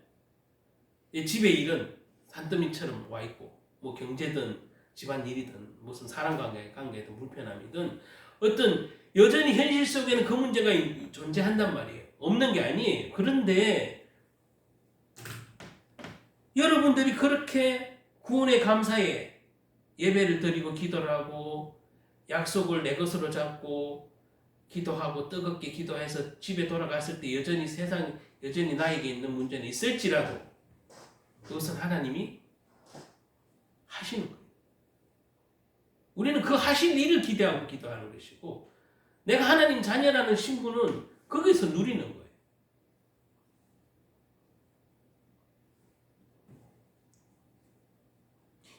집의 일은 산더미처럼 와 있고, 뭐 경제든 집안일이든 무슨 사람관계든 불편함이든 어떤 여전히 현실 속에는 그 문제가 존재한단 말이에요. 없는 게 아니에요. 그런데 여러분들이 그렇게 구원의 감사에 예배를 드리고 기도를 하고 약속을 내 것으로 잡고 기도하고 뜨겁게 기도해서 집에 돌아갔을 때 여전히 나에게 있는 문제는 있을지라도 그것은 하나님이 하시는 거예요. 우리는 그 하실 일을 기대하고 기도하는 것이고, 내가 하나님 자녀라는 신분은 거기서 누리는 거예요.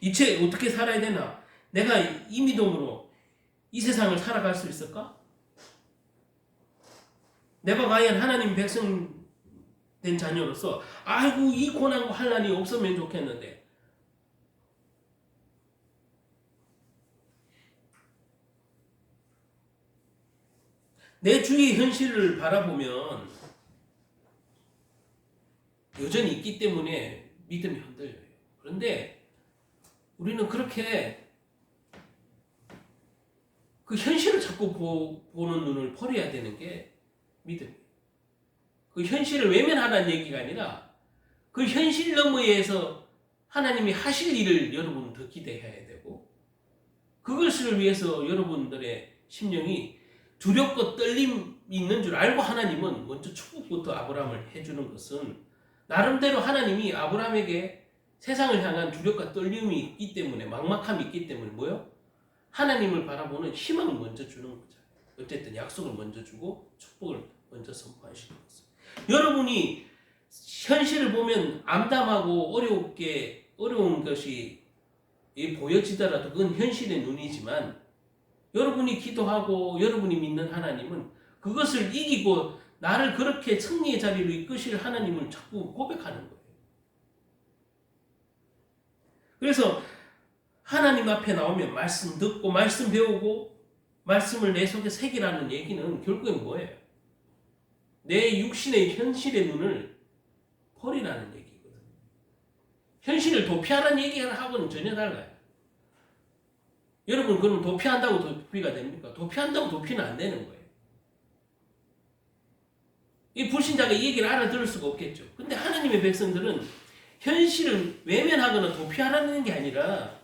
이체 어떻게 살아야 되나? 내가 이 믿음으로 이 세상을 살아갈 수 있을까? 내가 과연 하나님 백성 된 자녀로서 아이고 이 고난과 환난이 없으면 좋겠는데, 내 주위의 현실을 바라보면 여전히 있기 때문에 믿음이 흔들려요. 그런데 우리는 그렇게 그 현실을 자꾸 보는 눈을 버려야 되는 게 믿음이에요. 그 현실을 외면하라는 얘기가 아니라 그 현실 너머에서 하나님이 하실 일을 여러분은 더 기대해야 되고, 그것을 위해서 여러분들의 심령이 두렵고 떨림이 있는 줄 알고 하나님은 먼저 축복부터 아브라함을 해주는 것은, 나름대로 하나님이 아브라함에게 세상을 향한 두렵과 떨림이 있기 때문에, 막막함이 있기 때문에 뭐요? 하나님을 바라보는 희망을 먼저 주는 거죠. 어쨌든 약속을 먼저 주고 축복을 먼저 선포하시는 것은, 여러분이 현실을 보면 암담하고 어려운 것이 보여지더라도 그건 현실의 눈이지만, 여러분이 기도하고 여러분이 믿는 하나님은 그것을 이기고 나를 그렇게 승리의 자리로 이끄실 하나님을 자꾸 고백하는 거예요. 그래서 하나님 앞에 나오면 말씀 듣고 말씀 배우고 말씀을 내 속에 새기라는 얘기는 결국엔 뭐예요? 내 육신의 현실의 눈을 버리라는 얘기거든요. 현실을 도피하라는 얘기하고는 전혀 달라요. 여러분, 그럼 도피한다고 도피가 됩니까? 도피한다고 도피는 안 되는 거예요. 이 불신자가 이 얘기를 알아들을 수가 없겠죠. 근데 하나님의 백성들은 현실을 외면하거나 도피하라는 게 아니라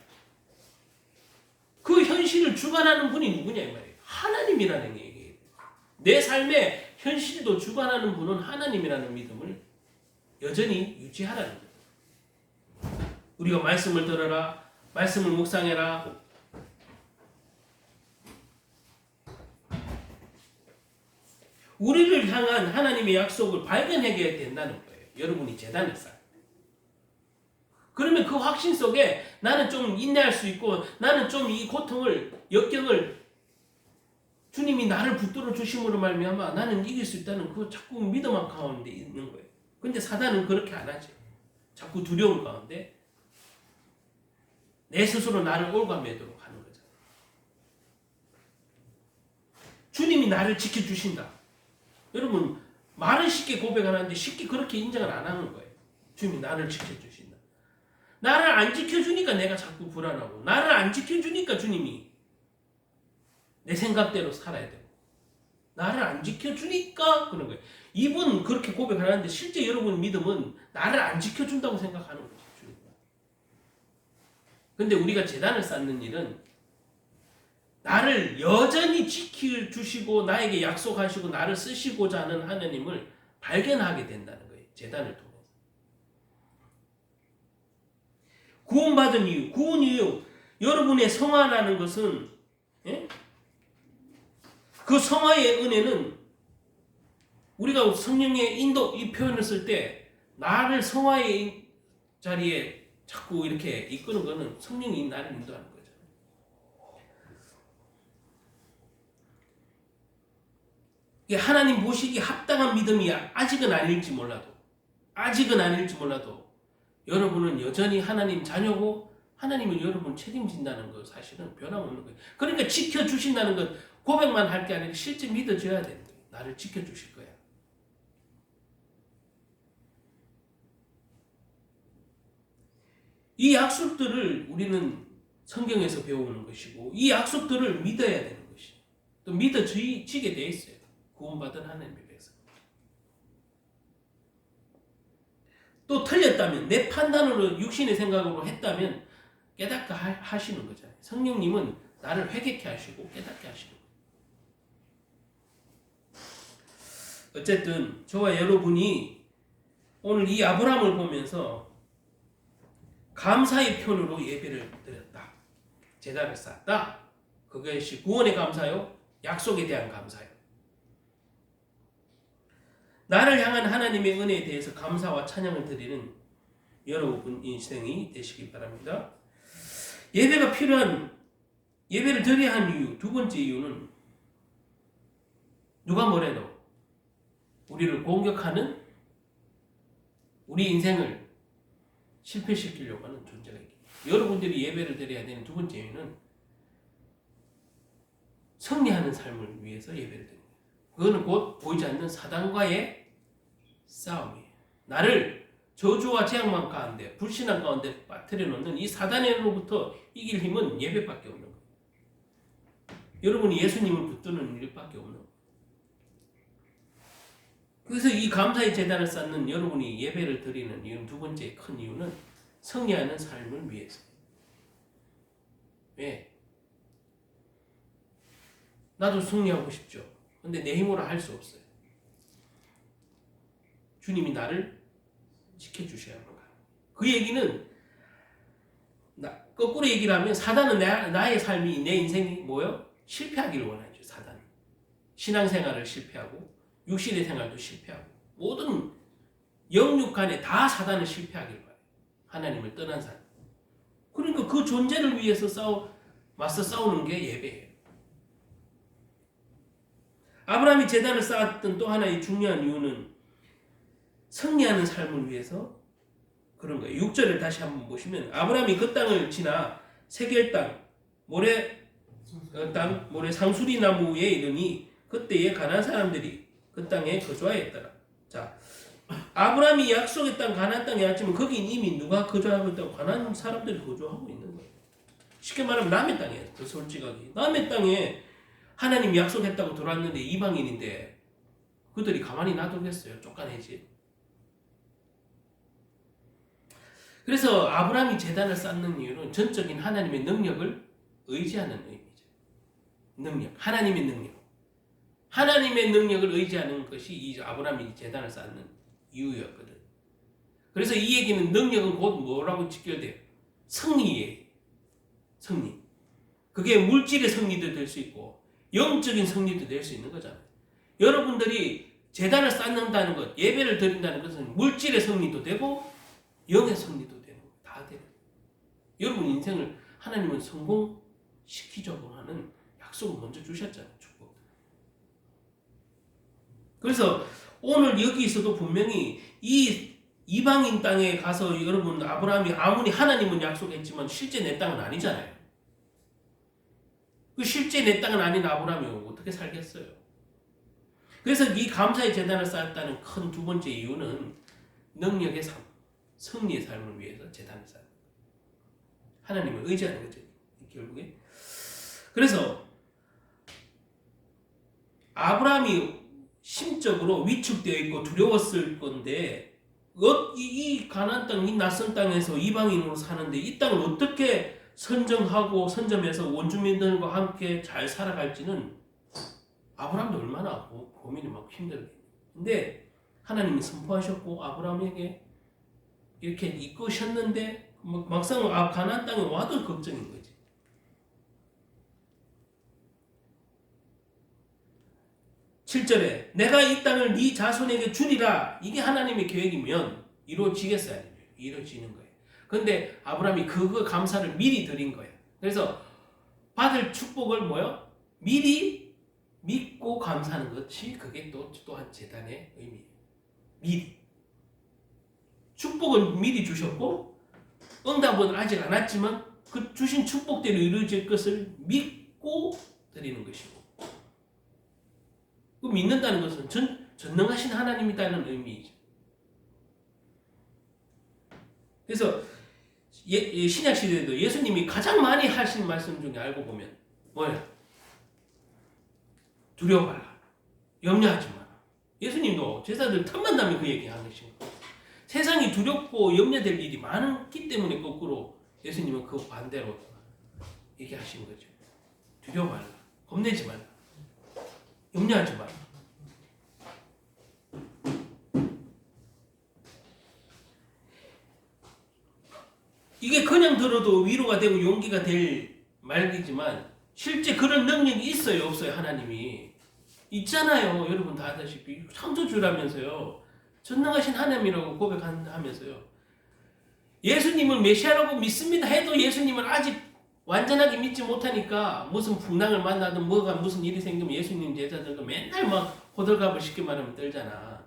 그 현실을 주관하는 분이 누구냐 이 말이에요. 하나님이라는 얘기예요. 내 삶의 현실도 주관하는 분은 하나님이라는 믿음을 여전히 유지하라는 거예요. 우리가 말씀을 들어라, 말씀을 묵상해라, 우리를 향한 하나님의 약속을 발견하게 된다는 거예요. 여러분이 재단을 쌓을 때. 그러면 그 확신 속에 나는 좀 인내할 수 있고, 나는 좀 이 역경을 주님이 나를 붙들어 주심으로 말미암아 나는 이길 수 있다는 그 자꾸 믿음 가운데 있는 거예요. 근데 사단은 그렇게 안 하죠. 자꾸 두려움 가운데 내 스스로 나를 올가매도록 하는 거죠. 주님이 나를 지켜주신다. 여러분, 말은 쉽게 고백하는데 쉽게 그렇게 인정을 안 하는 거예요. 주님이 나를 지켜주신다. 나를 안 지켜주니까 내가 자꾸 불안하고, 나를 안 지켜주니까 주님이 내 생각대로 살아야 되고, 나를 안 지켜주니까 그런 거예요. 이분 그렇게 고백하는데 실제 여러분 믿음은 나를 안 지켜준다고 생각하는 거죠. 근데 우리가 재단을 쌓는 일은 나를 여전히 지켜주시고 나에게 약속하시고 나를 쓰시고자 하는 하나님을 발견하게 된다는 거예요. 재단을 통해서. 구원받은 이유, 구원 이유, 여러분의 성화라는 것은, 예? 그 성화의 은혜는 우리가 성령의 인도 이 표현을 쓸 때 나를 성화의 자리에 자꾸 이렇게 이끄는 거는 성령이 나를 인도하는 거죠. 이게 하나님 보시기에 합당한 믿음이 아직은 아닐지 몰라도 여러분은 여전히 하나님 자녀고 하나님은 여러분 책임진다는 거 사실은 변함없는 거예요. 그러니까 지켜주신다는 것 고백만 할 게 아니라 실제 믿어줘야 되는 거예요. 나를 지켜주실 거야. 이 약속들을 우리는 성경에서 배우는 것이고, 이 약속들을 믿어야 되는 것이고, 또 믿어지게 돼 있어요. 구원받은 하나님의 백성. 또 틀렸다면, 내 판단으로 육신의 생각으로 했다면 깨닫게 하시는 거잖아요. 성령님은 나를 회개케 하시고 깨닫게 하시는 거예요. 어쨌든 저와 여러분이 오늘 이 아브라함을 보면서 감사의 편으로 예배를 드렸다. 제단을 쌓았다. 그것이 구원의 감사요, 약속에 대한 감사요. 나를 향한 하나님의 은혜에 대해서 감사와 찬양을 드리는 여러분 인생이 되시기 바랍니다. 예배가 필요한, 예배를 드려야 한 이유, 두 번째 이유는 누가 뭐래도 우리를 공격하는, 우리 인생을 실패시키려고 하는 존재가 있기 때문에, 여러분들이 예배를 드려야 되는 두 번째 이유는 승리하는 삶을 위해서 예배를 드립니다. 그거는 곧 보이지 않는 사단과의 싸움이에요. 나를 저주와 재앙만 가운데, 불신앙 가운데 빠뜨려 놓는 이 사단으로부터 이길 힘은 예배밖에 없는 거예요. 여러분이 예수님을 붙드는 일밖에 없는 거예요. 그래서 이 감사의 제단을 쌓는 여러분이 예배를 드리는 이유, 두 번째 큰 이유는 승리하는 삶을 위해서. 왜? 나도 승리하고 싶죠. 근데 내 힘으로 할 수 없어요. 주님이 나를 지켜주셔야 하는 거야. 그 얘기는 거꾸로 얘기를 하면 사단은 나의 삶이, 내 인생이 뭐요? 실패하기를 원하죠. 사단은. 신앙생활을 실패하고 육신의 생활도 실패하고 모든 영육 간에 다 사단은 실패하기를 바라요. 하나님을 떠난 삶. 그러니까 그 존재를 위해서 맞서 싸우는 게 예배예요. 아브라함이 제단을 쌓았던 또 하나의 중요한 이유는 승리하는 삶을 위해서 그런 거예요. 6절을 다시 한번 보시면 아브라함이 그 땅을 지나 세겔 땅, 모래 상수리 나무에 이르니 그때에 가나안 사람들이 그 땅에 거주하였더라. 자, 아브라함이 약속의 땅 가나안 땅에 왔지만 거긴 이미 누가 거주하고 있다고 가나안 사람들이 거주하고 있는 거예요. 쉽게 말하면 남의 땅이에요. 더 솔직하게 남의 땅에 하나님이 약속했다고 들어왔는데 이방인인데 그들이 가만히 놔두겠어요. 쫓아내지. 그래서 아브라함이 제단을 쌓는 이유는 전적인 하나님의 능력을 의지하는 의미죠. 능력, 하나님의 능력. 하나님의 능력을 의지하는 것이 이 아브라함이 제단을 쌓는 이유였거든. 그래서 이 얘기는 능력은 곧 뭐라고 직결돼요? 승리예요. 승리. 그게 물질의 승리도 될 수 있고 영적인 승리도 될 수 있는 거잖아요. 여러분들이 제단을 쌓는다는 것, 예배를 드린다는 것은 물질의 승리도 되고 영의 승리도 되는 거, 다 돼요. 여러분 인생을 하나님은 성공시키자고 하는 약속을 먼저 주셨잖아요. 축복. 그래서 오늘 여기서도 분명히 이 이방인 땅에 가서 여러분 아브라함이 아무리 하나님은 약속했지만 실제 내 땅은 아니잖아요. 그 실제 내 땅은 아닌 아브라함이 어떻게 살겠어요? 그래서 이 감사의 제단을 쌓았다는 큰 두 번째 이유는 능력의 삶, 승리의 삶을 위해서 제단을 쌓는 거예요. 하나님을 의지하는 거죠. 결국에. 그래서 아브라함이 심적으로 위축되어 있고 두려웠을 건데 이 가나안 땅, 이 낯선 땅에서 이방인으로 사는데 이 땅을 어떻게 선정하고 선점해서 원주민들과 함께 잘 살아갈지는 아브라함도 얼마나 고민이 막 힘들어요. 근데 하나님이 선포하셨고 아브라함에게 이렇게 이끄셨는데 막상 가나안 땅에 와도 걱정인 거지. (7절에) 내가 이 땅을 네 자손에게 주리라. 이게 하나님의 계획이면 이루어지겠어요? 아니면 이루어지는 거예요. 그런데 아브라함이 그거 감사를 미리 드린 거예요. 그래서 받을 축복을 뭐요? 미리 믿고 감사하는 것이 그게 또한 제단의 의미예요. 미리. 축복은 미리 주셨고 응답은 아직 안 왔지만 그 주신 축복대로 이루어질 것을 믿고 드리는 것이고 그 믿는다는 것은 전능하신 하나님이라는 의미이죠. 그래서 신약 시대에도 예수님이 가장 많이 하신 말씀 중에 알고 보면 뭐예요? 두려워 말라. 염려하지 마라. 예수님도 제자들 틈만 나면 그 얘기 하는 것인 거예요. 세상이 두렵고 염려될 일이 많기 때문에 거꾸로 예수님은 그 반대로 얘기하신 거죠. 두려워 말라. 겁내지 말라. 염려하지 마라. 이게 그냥 들어도 위로가 되고 용기가 될 말이지만 실제 그런 능력이 있어요, 없어요? 하나님이 있잖아요. 여러분 다 아다시피 창조주라면서요. 전능하신 하나님이라고 고백하면서요. 예수님을 메시아라고 믿습니다 해도 예수님을 아직 완전하게 믿지 못하니까 무슨 풍랑을 만나든 뭐가 무슨 일이 생기면 예수님 제자들도 맨날 막 호들갑을 쉽게 말하면 떨잖아.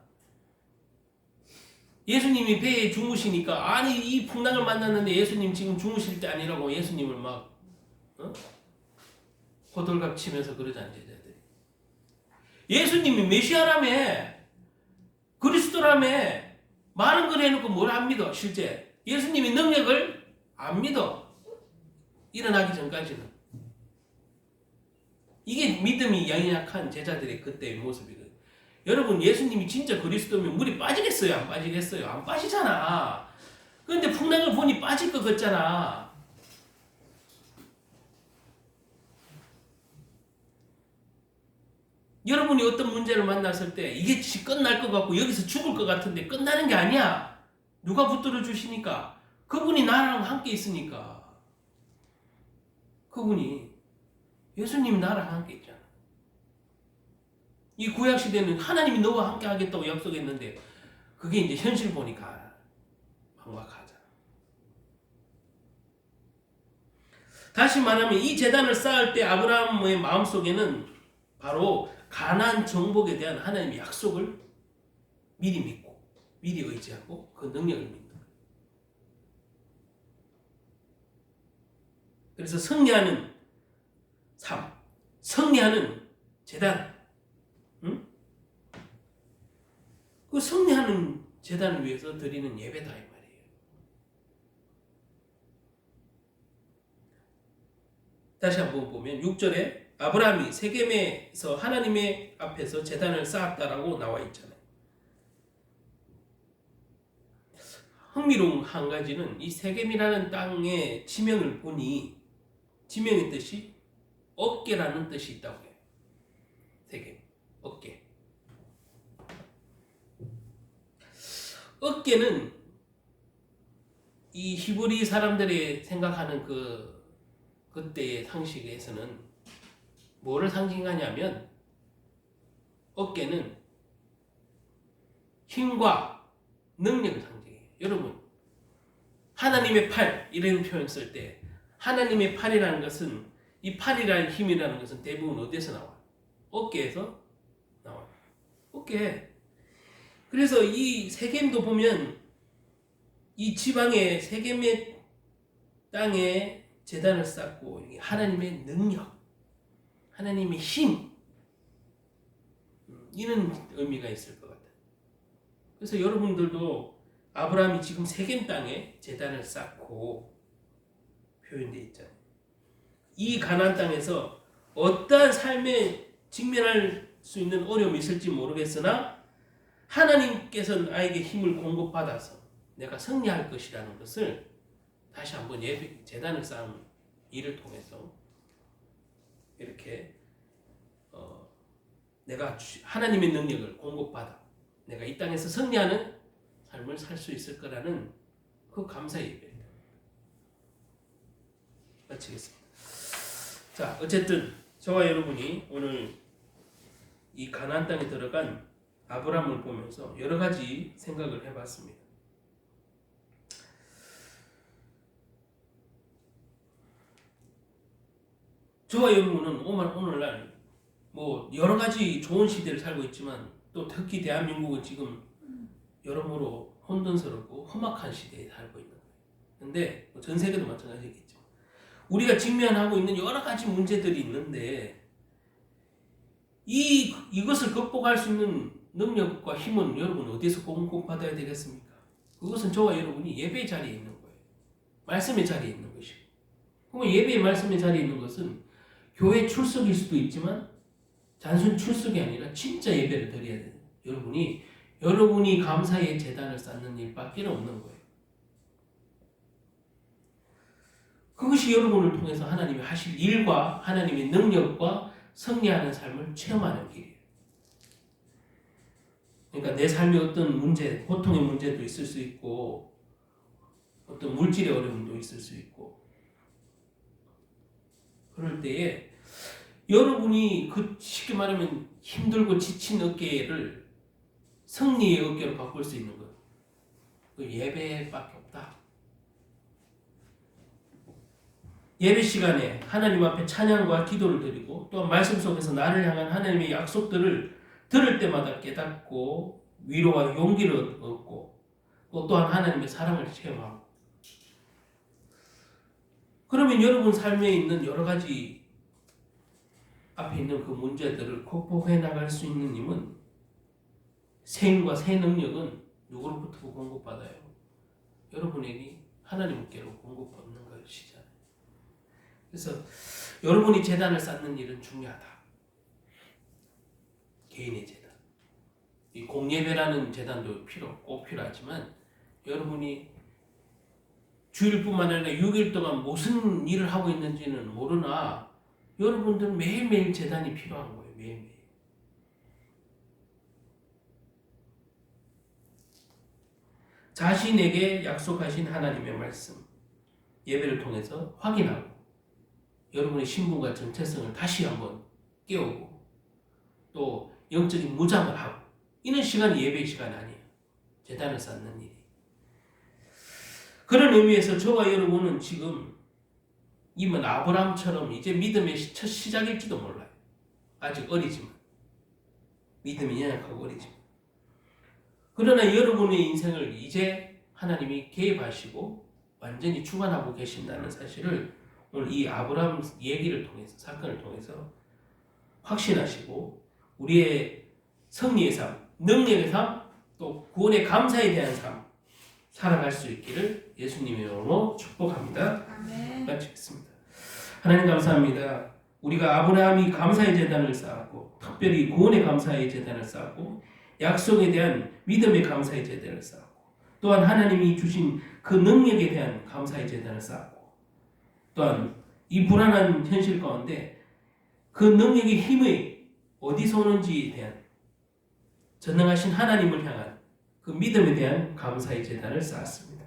예수님이 배에 주무시니까 아니 이 풍랑을 만났는데 예수님 지금 주무실 때 아니라고 예수님을 막 호들갑 치면서 그러잖아요. 제자들이. 예수님이 메시아라며 그리스도라며 많은 걸 해놓고 뭘 안 믿어. 실제 예수님이 능력을 안 믿어. 일어나기 전까지는. 이게 믿음이 연약한 제자들의 그때의 모습이거든요. 여러분 예수님이 진짜 그리스도면 물이 빠지겠어요? 안 빠지겠어요? 안 빠지잖아. 그런데 풍랑을 보니 빠질 것 같잖아. 여러분이 어떤 문제를 만났을 때 이게 끝날 것 같고 여기서 죽을 것 같은데 끝나는 게 아니야. 누가 붙들어 주시니까? 그분이 나랑 함께 있으니까. 그분이 예수님이 나랑 함께 있잖아. 이 구약 시대는 하나님이 너와 함께 하겠다고 약속했는데 그게 이제 현실 보니까 막막하잖아. 다시 말하면 이 제단을 쌓을 때 아브라함의 마음속에는 바로 가나안 정복에 대한 하나님의 약속을 미리 믿고 미리 의지하고 그 능력을 믿는 거예요. 그래서 승리하는 삶, 승리하는 제단, 응? 그 승리하는 제단을 위해서 드리는 예배다 이 말이에요. 다시 한번 보면 6절에 아브라함이 세겜에서 하나님의 앞에서 제단을 쌓았다라고 나와 있잖아요. 흥미로운 한 가지는 이 세겜이라는 땅의 지명을 보니 지명의 뜻이 어깨라는 뜻이 있다고 해요. 세겜, 어깨. 어깨는 이 히브리 사람들이 생각하는 그때의 상식에서는 뭐를 상징하냐면 어깨는 힘과 능력을 상징해요. 여러분 하나님의 팔 이런 표현 쓸 때 하나님의 팔이라는 것은 이 팔이라는 힘이라는 것은 대부분 어디에서 나와요? 어깨에서 나와요. 어깨. 그래서 이 세겜도 보면 이 지방의 세겜의 땅에 제단을 쌓고 하나님의 능력, 하나님의 힘 이런 의미가 있을 것 같아요. 그래서 여러분들도 아브라함이 지금 세겜 땅에 제단을 쌓고 표현되어 있잖아요. 이 가나안 땅에서 어떠한 삶에 직면할 수 있는 어려움이 있을지 모르겠으나 하나님께서는 나에게 힘을 공급받아서 내가 승리할 것이라는 것을 다시 한번 예배 제단을 쌓은 일을 통해서 이렇게 내가 하나님의 능력을 공급받아 내가 이 땅에서 승리하는 삶을 살 수 있을 거라는 그 감사의 예배입니다. 마치겠습니다. 자, 어쨌든 저와 여러분이 오늘 이 가나안 땅에 들어간 아브라함을 보면서 여러 가지 생각을 해봤습니다. 저와 여러분은 오늘날 뭐 여러 가지 좋은 시대를 살고 있지만 또 특히 대한민국은 지금 여러모로 혼돈스럽고 험악한 시대에 살고 있는 거예요. 근데 전 세계도 마찬가지겠죠. 우리가 직면하고 있는 여러 가지 문제들이 있는데 이것을 극복할 수 있는 능력과 힘은 여러분 어디서 공급받아야 되겠습니까? 그것은 저와 여러분이 예배 자리에 있는 거예요. 말씀의 자리에 있는 것이고. 그럼 예배의 말씀의 자리에 있는 것은 교회 출석일 수도 있지만 단순 출석이 아니라 진짜 예배를 드려야 돼요. 여러분이 감사의 제단을 쌓는 일밖에 없는 거예요. 그것이 여러분을 통해서 하나님이 하실 일과 하나님의 능력과 승리하는 삶을 체험하는 길이에요. 그러니까 내 삶에 어떤 문제, 고통의 문제도 있을 수 있고 어떤 물질의 어려움도 있을 수 있고 그럴 때에 여러분이 쉽게 말하면 힘들고 지친 어깨를 승리의 어깨로 바꿀 수 있는 것 그 예배밖에 없다. 예배 시간에 하나님 앞에 찬양과 기도를 드리고 또한 말씀 속에서 나를 향한 하나님의 약속들을 들을 때마다 깨닫고 위로와 용기를 얻고 또한 하나님의 사랑을 체험하고 그러면 여러분 삶에 있는 여러 가지 앞에 있는 그 문제들을 극복해 나갈 수 있는 힘은 새 힘과 새 능력은 누구로부터 공급받아요? 여러분에게 하나님께로 공급받는 것이잖아요. 그래서 여러분이 제단을 쌓는 일은 중요하다. 개인의 제단. 이 공예배라는 재단도 꼭 필요하지만 여러분이 주일뿐만 아니라 6일 동안 무슨 일을 하고 있는지는 모르나 여러분들은 매일매일 재단이 필요한 거예요. 매일매일. 자신에게 약속하신 하나님의 말씀 예배를 통해서 확인하고 여러분의 신분과 정체성을 다시 한번 깨우고 또 영적인 무장을 하고 이런 시간이 예배의 시간이 아니에요. 재단을 쌓는 일이. 그런 의미에서 저와 여러분은 지금 이번 아브라함처럼 이제 믿음의 첫 시작일지도 몰라요. 아직 어리지만. 믿음이 연약하고 어리지만. 그러나 여러분의 인생을 이제 하나님이 개입하시고 완전히 주관하고 계신다는 사실을 오늘 이 아브라함 얘기를 통해서, 사건을 통해서 확신하시고 우리의 승리의 삶, 능력의 삶, 또 구원의 감사에 대한 삶 살아갈 수 있기를 예수님의 이름으로 축복합니다. 아멘. 마치겠습니다. 하나님 감사합니다. 우리가 아브라함이 감사의 제단을 쌓았고 특별히 구원의 감사의 제단을 쌓았고 약속에 대한 믿음의 감사의 제단을 쌓았고 또한 하나님이 주신 그 능력에 대한 감사의 제단을 쌓았고 또한 이 불안한 현실 가운데 그 능력의 힘이 어디서 오는지에 대한 전능하신 하나님을 향한 그 믿음에 대한 감사의 제단을 쌓았습니다.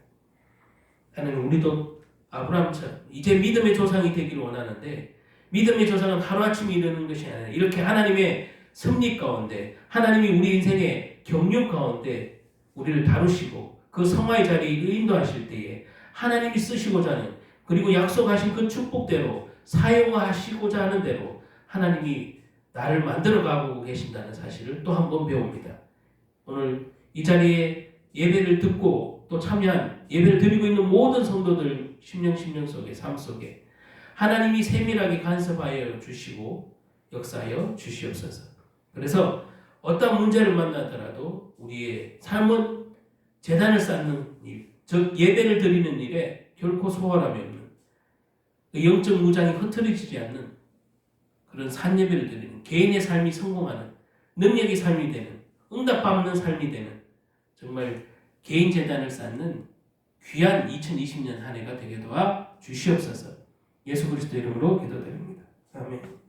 하나님 우리도 아브라함처럼 이제 믿음의 조상이 되기를 원하는데 믿음의 조상은 하루아침에 이르는 것이 아니라 이렇게 하나님의 섭리 가운데 하나님이 우리 인생의 경륜 가운데 우리를 다루시고 그 성화의 자리에 인도하실 때에 하나님이 쓰시고자 하는 그리고 약속하신 그 축복대로 사용하시고자 하는 대로 하나님이 나를 만들어가고 계신다는 사실을 또 한 번 배웁니다. 오늘 이 자리에 예배를 듣고 또 참여한 예배를 드리고 있는 모든 성도들 심령 속에 삶 속에 하나님이 세밀하게 간섭하여 주시고 역사하여 주시옵소서. 그래서 어떤 문제를 만나더라도 우리의 삶은 제단을 쌓는 일, 즉 예배를 드리는 일에 결코 소홀함이 없는 영적 무장이 흐트러지지 않는 그런 산예배를 드리는 개인의 삶이 성공하는 능력의 삶이 되는 응답받는 삶이 되는 정말 개인 재단을 쌓는 귀한 2020년 한 해가 되게 도와 주시옵소서. 예수 그리스도 이름으로 기도드립니다. 아멘.